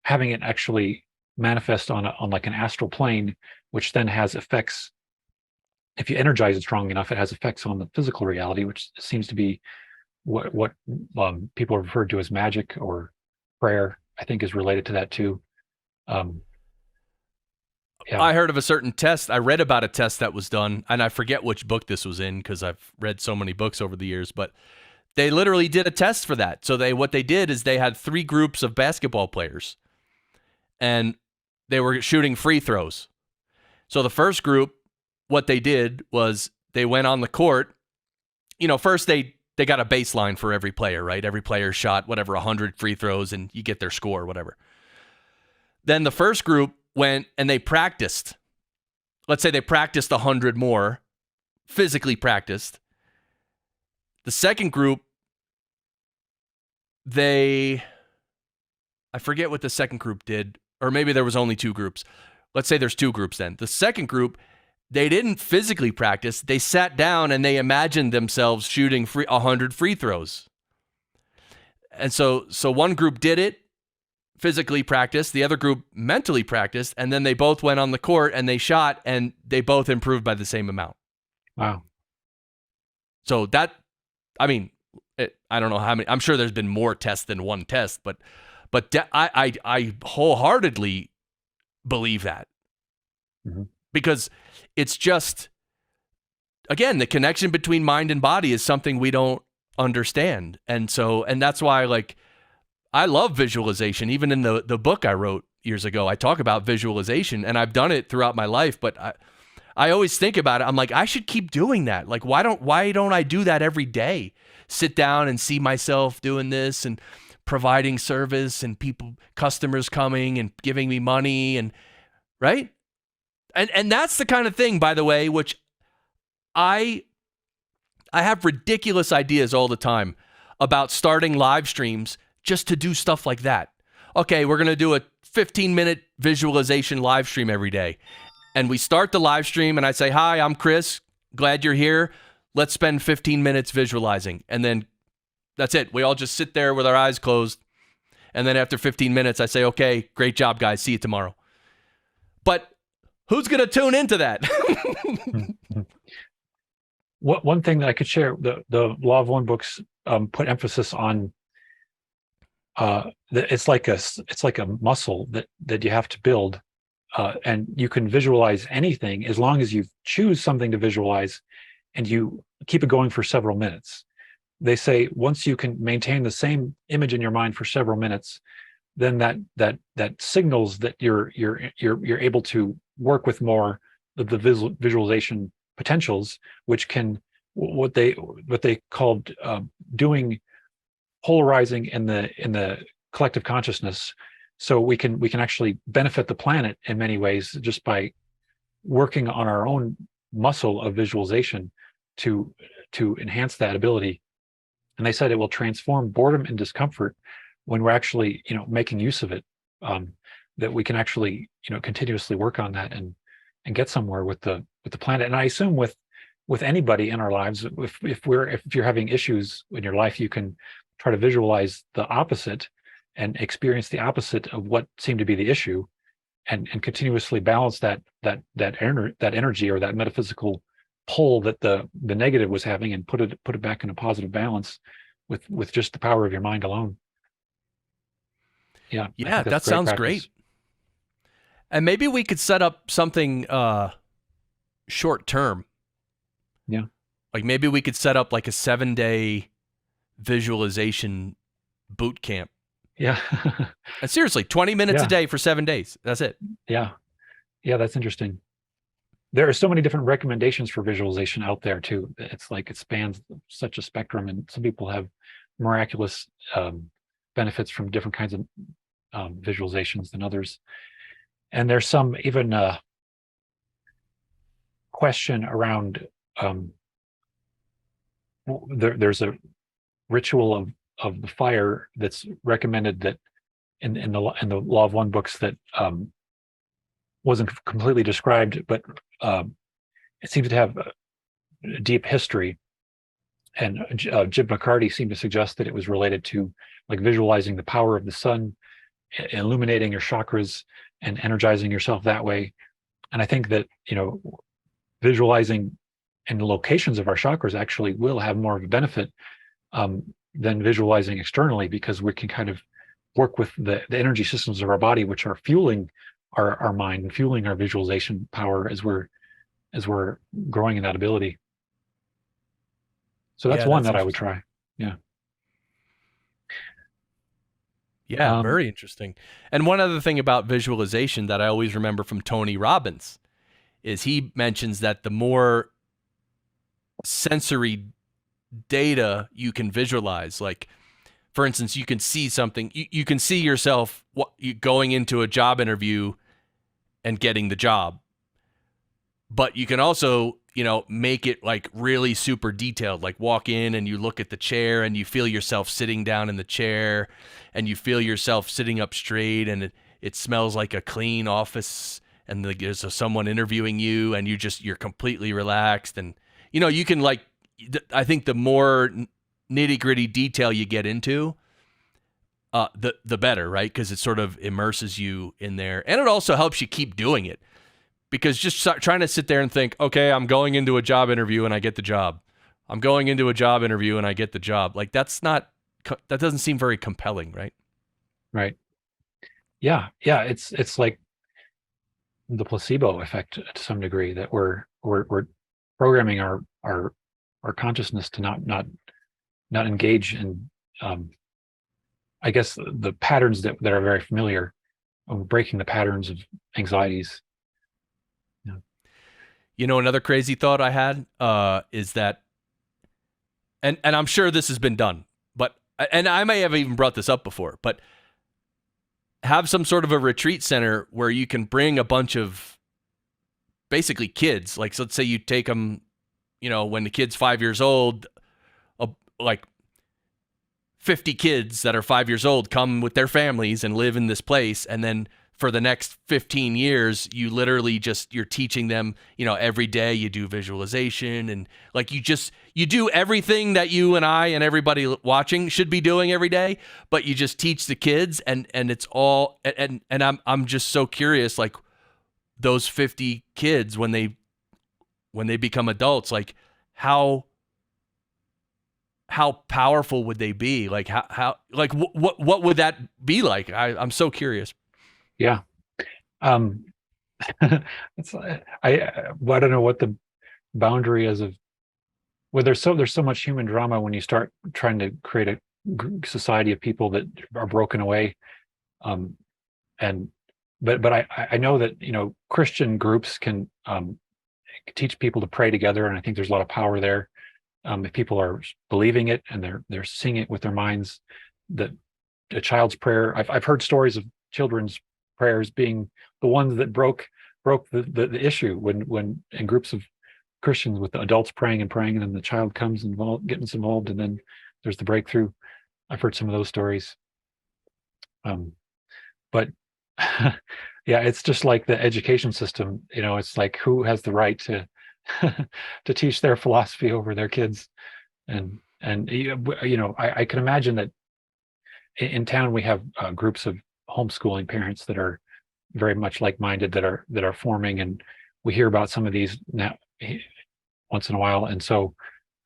having it actually manifest on like an astral plane, which then has effects. If you energize it strong enough, it has effects on the physical reality, which seems to be what people have referred to as magic, or prayer, I think, is related to that too. I heard of a certain test. I read about a test that was done, and I forget which book this was in because I've read so many books over the years, but they literally did a test for that. So what they did is they had 3 groups of basketball players, and they were shooting free throws. So the first group, what they did was they went on the court. First they got a baseline for every player, right? Every player shot 100 free throws, and you get their score, whatever. Then the first group went and they practiced. Let's say they practiced 100 more, physically practiced. The second group, I forget what the second group did, or maybe there was only 2 groups. Let's say there's 2 groups then. The second group, they didn't physically practice. They sat down and they imagined themselves shooting 100 free throws. And so one group did it, physically practiced. The other group mentally practiced. And then they both went on the court and they shot, and they both improved by the same amount. Wow. So I don't know how many. I'm sure there's been more tests than one test, but I wholeheartedly believe that. Mm-hmm. Because it's just, again, the connection between mind and body is something we don't understand. And that's why, I love visualization. Even in the book I wrote years ago, I talk about visualization, and I've done it throughout my life, but I always think about it. I'm like, I should keep doing that. Why don't I do that every day? Sit down and see myself doing this and providing service, and customers coming and giving me money, and right? And that's the kind of thing, by the way, which I have ridiculous ideas all the time about starting live streams just to do stuff like that. Okay, we're going to do a 15-minute visualization live stream every day. And we start the live stream and I say, "Hi, I'm Chris. Glad you're here. Let's spend 15 minutes visualizing." And then that's it. We all just sit there with our eyes closed. And then after 15 minutes, I say, "Okay, great job, guys. See you tomorrow." But who's going to tune into that? One thing that I could share, the Law of One books put emphasis on. It's like a muscle that you have to build, and you can visualize anything as long as you choose something to visualize, and you keep it going for several minutes. They say once you can maintain the same image in your mind for several minutes, then that signals that you're able to work with more of the visualization potentials, which can what they called doing polarizing in the collective consciousness. So we can actually benefit the planet in many ways just by working on our own muscle of visualization to enhance that ability. And they said it will transform boredom and discomfort when we're actually, making use of it. That we can actually, continuously work on that and get somewhere with the planet. And I assume with anybody in our lives, if you're having issues in your life, you can try to visualize the opposite and experience the opposite of what seemed to be the issue, and continuously balance that energy or that metaphysical pull that the negative was having, and put it back in a positive balance with just the power of your mind alone. Yeah, Yeah, that sounds great. And maybe we could set up something short term. Yeah. Like maybe we could set up like a 7-day visualization boot camp. Yeah. And seriously, 20 minutes a day for 7 days. That's it. Yeah. Yeah, that's interesting. There are so many different recommendations for visualization out there too. It's like it spans such a spectrum, and some people have miraculous benefits from different kinds of visualizations than others. And there's some even question around there's a ritual of the fire that's recommended, that in the Law of One books, that wasn't completely described, but it seems to have a deep history. And Jim McCarty seemed to suggest that it was related to like visualizing the power of the sun, illuminating your chakras and energizing yourself that way. And I think that, visualizing in the locations of our chakras actually will have more of a benefit than visualizing externally, because we can kind of work with the energy systems of our body, which are fueling our mind and fueling our visualization power as we're growing in that ability. So that's one that I would try. Yeah. Yeah, very interesting. And one other thing about visualization that I always remember from Tony Robbins is he mentions that the more sensory data you can visualize, like for instance, you can see something, you can see yourself going into a job interview and getting the job, but you can also, make it like really super detailed, like walk in and you look at the chair and you feel yourself sitting down in the chair and you feel yourself sitting up straight, and it smells like a clean office, and there's someone interviewing you, and you're completely relaxed. And, you can like, I think the more nitty gritty detail you get into, the better, right? Because it sort of immerses you in there, and it also helps you keep doing it. Because just trying to sit there and think, okay, I'm going into a job interview and I get the job. I'm going into a job interview and I get the job. Like that doesn't seem very compelling, right? Right. Yeah. Yeah. It's like the placebo effect to some degree, that we're programming our consciousness to not engage in, I guess, the patterns that are very familiar, of breaking the patterns of anxieties. Another crazy thought I had is that, and I'm sure this has been done, and I may have even brought this up before, but have some sort of a retreat center where you can bring a bunch of basically kids. Like, so let's say you take them, when the kid's 5 years old, like 50 kids that are 5 years old come with their families and live in this place, and then for the next 15 years, you literally you're teaching them, every day you do visualization, and like you do everything that you and I and everybody watching should be doing every day, but you just teach the kids, and it's all, and I'm just so curious, like those 50 kids, when they become adults, like how powerful would they be? Like how like what would that be like? I'm so curious. Yeah. It's I don't know what the boundary is of, well, there's so much human drama when you start trying to create a society of people that are broken away. But I know that, Christian groups can teach people to pray together, and I think there's a lot of power there. If people are believing it and they're seeing it with their minds, that a child's prayer, I've heard stories of children's prayers being the ones that broke the issue when in groups of Christians with the adults praying and praying, and then the child comes involved, getting involved, and then there's the breakthrough. I've heard some of those stories. But yeah, it's just like the education system. It's like, who has the right to to teach their philosophy over their kids? And I can imagine that in town we have groups of homeschooling parents that are very much like-minded, that are forming, and we hear about some of these now once in a while. And so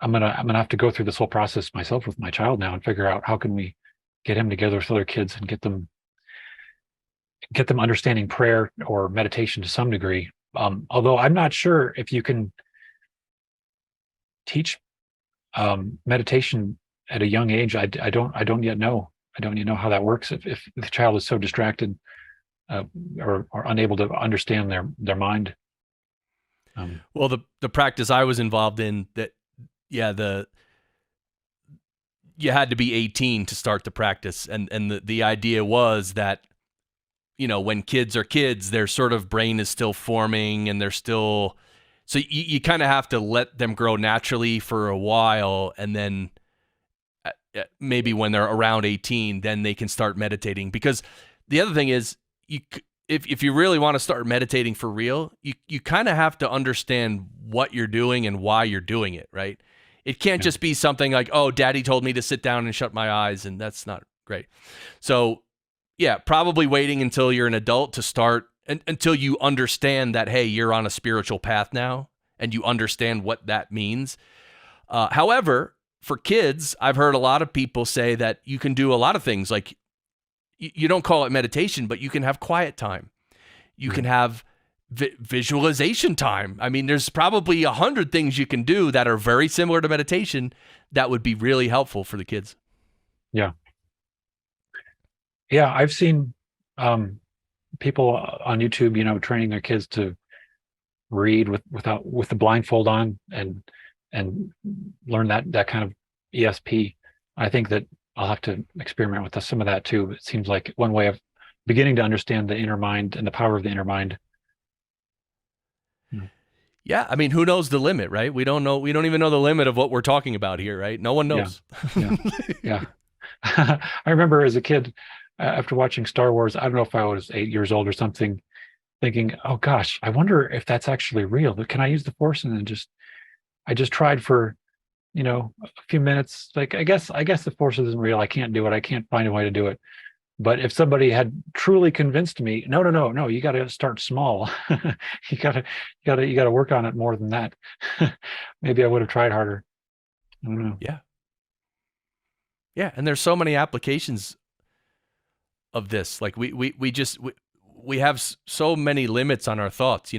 I'm gonna have to go through this whole process myself with my child now and figure out how can we get him together with other kids and get them understanding prayer or meditation to some degree. Although I'm not sure if you can teach meditation at a young age. I don't yet know. I don't yet know how that works if the child is so distracted or unable to understand their mind. Well, the practice I was involved in, that you had to be 18 to start the practice, and the idea was that, when kids are kids, their sort of brain is still forming, and they're still, so you kind of have to let them grow naturally for a while, and then maybe when they're around 18, then they can start meditating. Because the other thing is, if you really want to start meditating for real, you kind of have to understand what you're doing and why you're doing it, right? It can't just be something like, oh, daddy told me to sit down and shut my eyes, and that's not great. So yeah, probably waiting until you're an adult to start, until you understand that, hey, you're on a spiritual path now, and you understand what that means. However, for kids, I've heard a lot of people say that you can do a lot of things. Like, you don't call it meditation, but you can have quiet time. You can have visualization time. I mean, there's probably 100 things you can do that are very similar to meditation that would be really helpful for the kids. Yeah. Yeah, I've seen people on YouTube, training their kids to read with the blindfold on and learn that kind of ESP. I think that I'll have to experiment with some of that too. It seems like one way of beginning to understand the inner mind and the power of the inner mind. Yeah, I mean, who knows the limit, right? We don't know. We don't even know the limit of what we're talking about here, right? No one knows. Yeah. I remember as a kid, after watching Star Wars, I don't know if I was 8 years old or something, thinking, oh gosh, I wonder if that's actually real. Can I use the Force? And then I just tried for, a few minutes. Like, I guess the Force isn't real. I can't do it. I can't find a way to do it. But if somebody had truly convinced me, no, you got to start small. you got to work on it more than that. Maybe I would have tried harder. I don't know. Yeah. And there's so many applications of this. Like we have so many limits on our thoughts.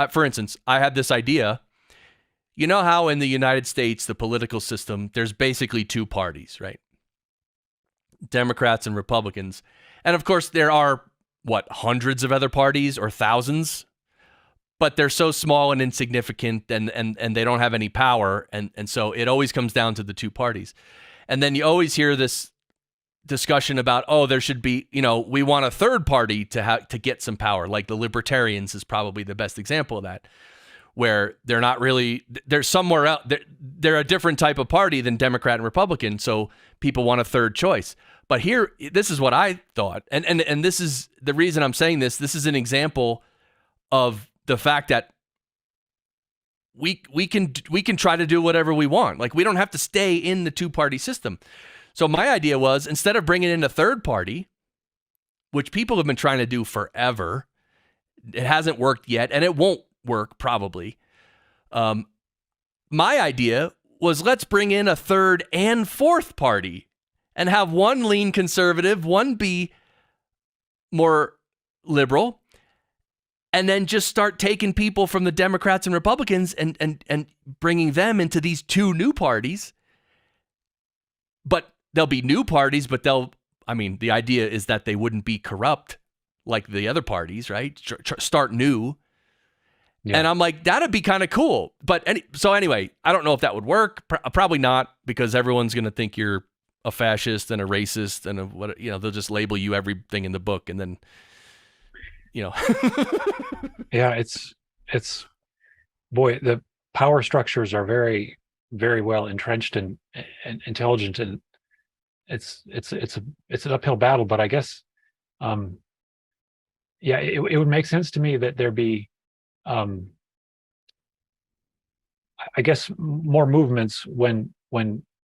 For instance, I had this idea. You know how in the United States, the political system, there's basically two parties, right? Democrats and Republicans. And of course, there are, hundreds of other parties or thousands, but they're so small and insignificant and they don't have any power. And so it always comes down to the two parties. And then you always hear this discussion about, oh, there should be, we want a third party to get some power. Like the Libertarians is probably the best example of that, where they're not really, they're somewhere else. They're a different type of party than Democrat and Republican. So people want a third choice. But here, this is what I thought. And this is the reason I'm saying this. This is an example of the fact that we can try to do whatever we want. Like, we don't have to stay in the two-party system. So my idea was, instead of bringing in a third party, which people have been trying to do forever, it hasn't worked yet, and it won't work probably. My idea was, let's bring in a third and fourth party and have one lean conservative, one be more liberal, and then just start taking people from the Democrats and Republicans and bringing them into these two new parties. But they'll be new parties, but the idea is that they wouldn't be corrupt like the other parties, right? Start new. Yeah. And I'm like, that'd be kind of cool. But anyway, I don't know if that would work. Probably not, because everyone's going to think you're a fascist and a racist and they'll just label you everything in the book, and then, Yeah, it's boy, the power structures are very, very well entrenched and intelligent, and it's an uphill battle. But I guess, um, yeah, it would make sense to me that there be, um, I guess, more movements when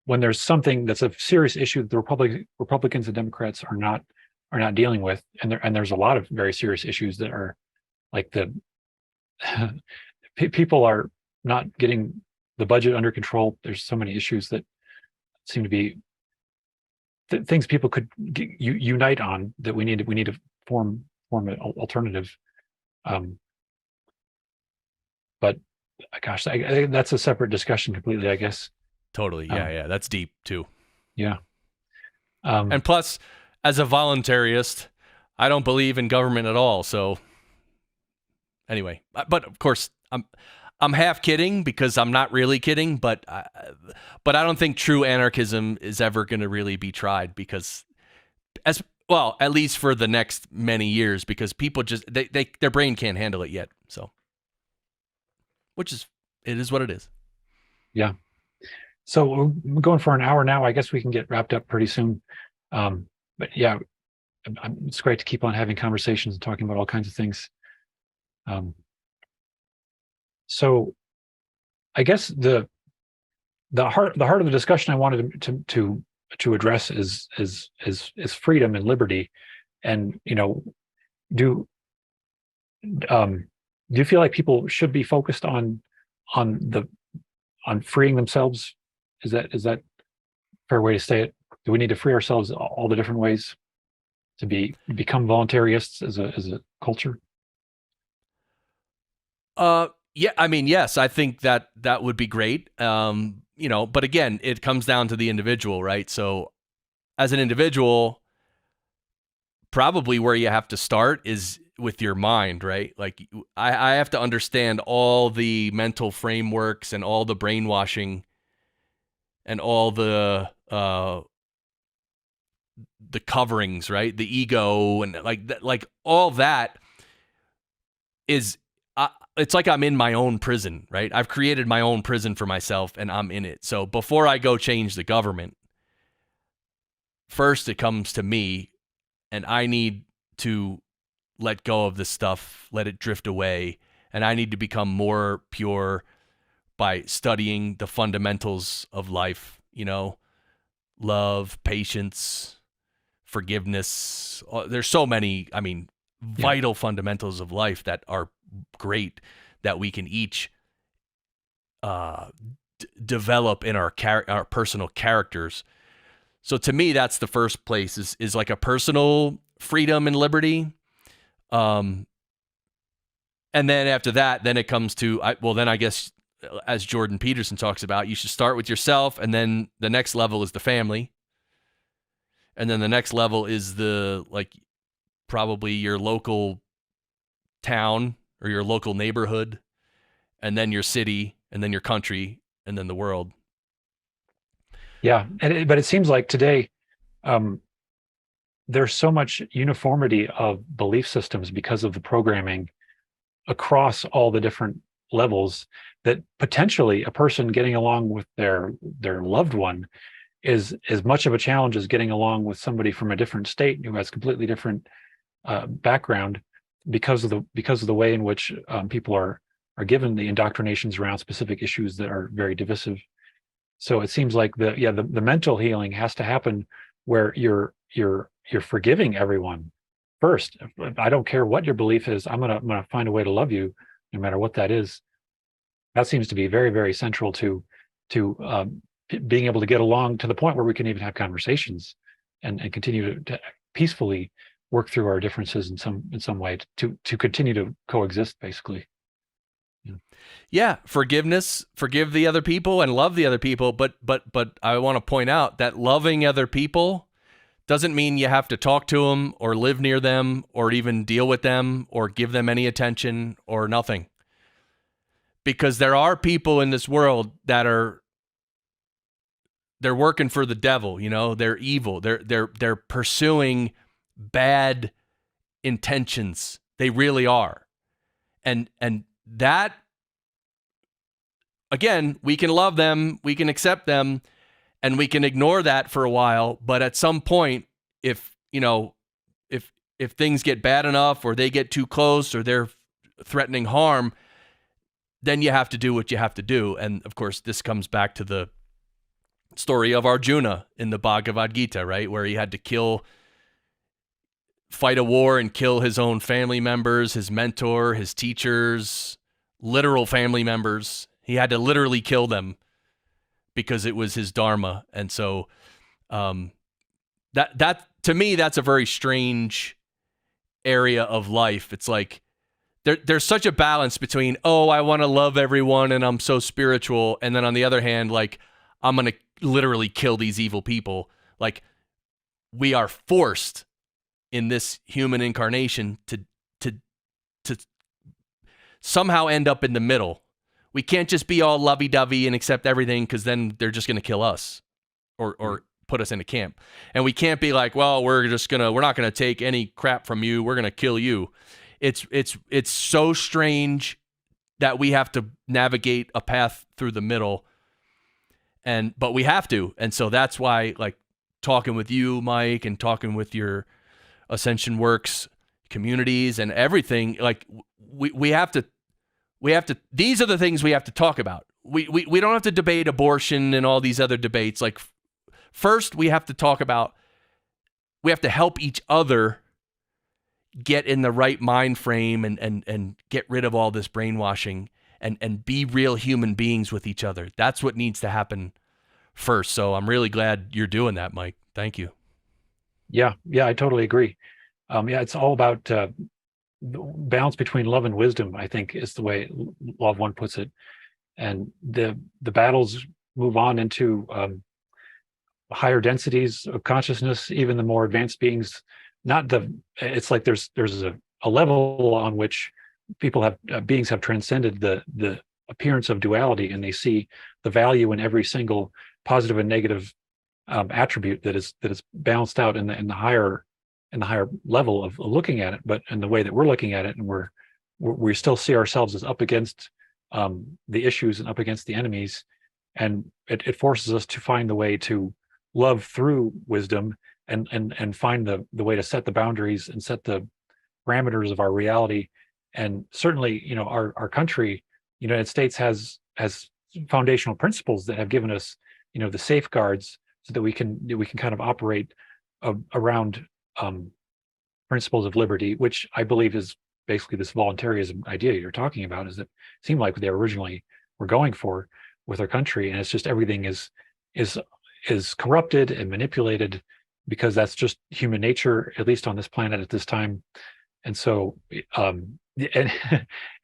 there's something that's a serious issue that the Republicans and Democrats are not dealing with, and there's a lot of very serious issues that are like the people are not getting the budget under control. There's so many issues that seem to be things people could unite on, that we need to form an alternative. Um, but gosh, that's a separate discussion completely, I guess. Totally. Yeah. That's deep too. Yeah. And plus, as a voluntarist, I don't believe in government at all. So anyway, but of course, I'm half kidding because I'm not really kidding, but I don't think true anarchism is ever going to really be tried, because as well, at least for the next many years, because people just their brain can't handle it yet. So, it is what it is. Yeah. So we're going for an hour now. I guess we can get wrapped up pretty soon. But yeah, it's great to keep on having conversations and talking about all kinds of things. So I guess the heart of the discussion I wanted to address is freedom and liberty. And do do you feel like people should be focused on freeing themselves? Is that a fair way to say it? Do we need to free ourselves all the different ways to become voluntarists as a culture? Yeah, I mean, yes, I think that would be great. But again, it comes down to the individual, right? So as an individual, probably where you have to start is with your mind, right? Like I have to understand all the mental frameworks and all the brainwashing and all the coverings, right? The ego and like all that is it's like I'm in my own prison, right? I've created my own prison for myself and I'm in it. So before I go change the government, first it comes to me, and I need to let go of this stuff, let it drift away, and I need to become more pure by studying the fundamentals of life, love, patience, forgiveness. There's so many, vital fundamentals of life that are great that we can each develop in our personal characters. So to me, that's the first place is like a personal freedom and liberty. And then after that, then it comes to, then I guess, as Jordan Peterson talks about, you should start with yourself, and then the next level is the family. And then the next level is probably your local town or your local neighborhood, and then your city, and then your country, and then the world. Yeah, but it seems like today, there's so much uniformity of belief systems because of the programming across all the different levels, that potentially a person getting along with their loved one is as much of a challenge as getting along with somebody from a different state who has completely different background, because of the way in which people are given the indoctrinations around specific issues that are very divisive. So it seems like the mental healing has to happen where you're forgiving everyone first. I don't care what your belief is. I'm gonna find a way to love you, no matter what that is. That seems to be very, very central to being able to get along to the point where we can even have conversations and continue to peacefully work through our differences in some way to continue to coexist, basically. Yeah, forgiveness, forgive the other people and love the other people. But I want to point out that loving other people doesn't mean you have to talk to them or live near them or even deal with them or give them any attention or nothing. Because there are people in this world that they're working for the devil, they're evil. They're pursuing bad intentions. They really are. And that again, we can love them, we can accept them, and we can ignore that for a while. But at some point, if if things get bad enough, or they get too close, or they're threatening harm, then you have to do what you have to do. And of course, this comes back to the story of Arjuna in the Bhagavad Gita, right? Where he had to fight a war and kill his own family members, his mentor, his teachers, literal family members. He had to literally kill them because it was his dharma. And so that to me, that's a very strange area of life. It's like there's such a balance between, oh, I want to love everyone and I'm so spiritual, and then on the other hand, like, I'm going to literally kill these evil people. Like, we are forced in this human incarnation to somehow end up in the middle. We can't just be all lovey-dovey and accept everything, because then they're just going to kill us or put us in a camp. And we can't be like, well, we're not going to take any crap from you. We're going to kill you. It's so strange that we have to navigate a path through the middle. But we have to. And so that's why, like, talking with you, Mike, and talking with your Ascension Works communities and everything, like, we have to, these are the things we have to talk about. We don't have to debate abortion and all these other debates. Like, first we have to help each other get in the right mind frame and get rid of all this brainwashing and be real human beings with each other. That's what needs to happen first. So I'm really glad you're doing that, Mike. Thank you. Yeah, I totally agree. It's all about the balance between love and wisdom, I think, is the way Law of One puts it. And the battles move on into higher densities of consciousness. Even the more advanced beings, it's like there's a level on which beings have transcended the appearance of duality, and they see the value in every single positive and negative attribute that is balanced out in the higher level of looking at it. But in the way that we're looking at it, and we still see ourselves as up against the issues and up against the enemies, and it forces us to find the way to love through wisdom and find the way to set the boundaries and set the parameters of our reality. And certainly, our country, United States, has foundational principles that have given us, the safeguards so that we can kind of operate around principles of liberty, which I believe is basically this voluntarism idea you're talking about. Is it seemed like they originally were going for with our country, and it's just everything is corrupted and manipulated, because that's just human nature, at least on this planet at this time. And so and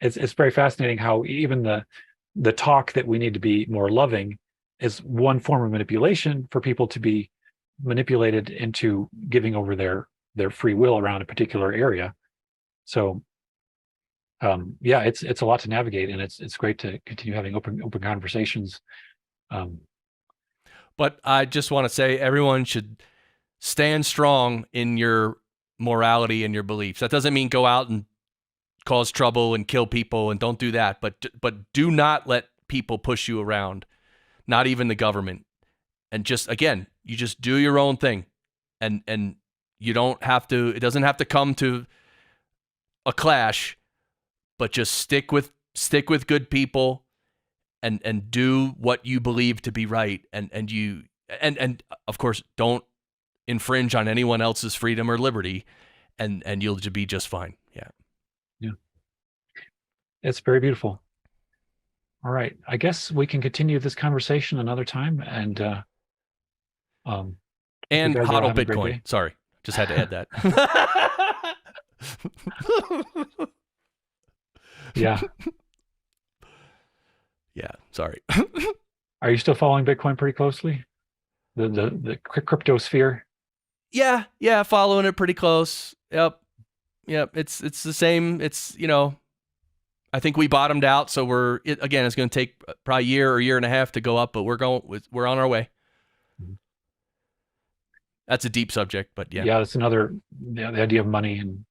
it's very fascinating how even the talk that we need to be more loving is one form of manipulation for people to be manipulated into giving over their free will around a particular area. So it's a lot to navigate, and it's great to continue having open conversations. But I just want to say, everyone should stand strong in your morality and your beliefs. That doesn't mean go out and cause trouble and kill people, and don't do that. But do not let people push you around, not even the government. And just, again, you just do your own thing, and you don't have to. It doesn't have to come to a clash, but just stick with good people, and do what you believe to be right, and of course, don't infringe on anyone else's freedom or liberty, and you'll be just fine. Yeah. It's very beautiful. All right, I guess we can continue this conversation another time, and hodl Bitcoin. Sorry, just had to add that. Yeah. Sorry. Are you still following Bitcoin pretty closely? The crypto sphere? Yeah, following it pretty close. Yep. It's the same. It's, I think we bottomed out, so it's going to take probably a year or year and a half to go up, but we're on our way. Mm-hmm. That's a deep subject, but yeah. Yeah, that's another, the idea of money and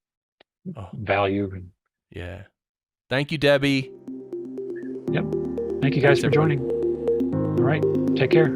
value. Yeah. Thank you, Debbie. Yep. Thank you guys Thanks, for everybody. joining. All right. Take care.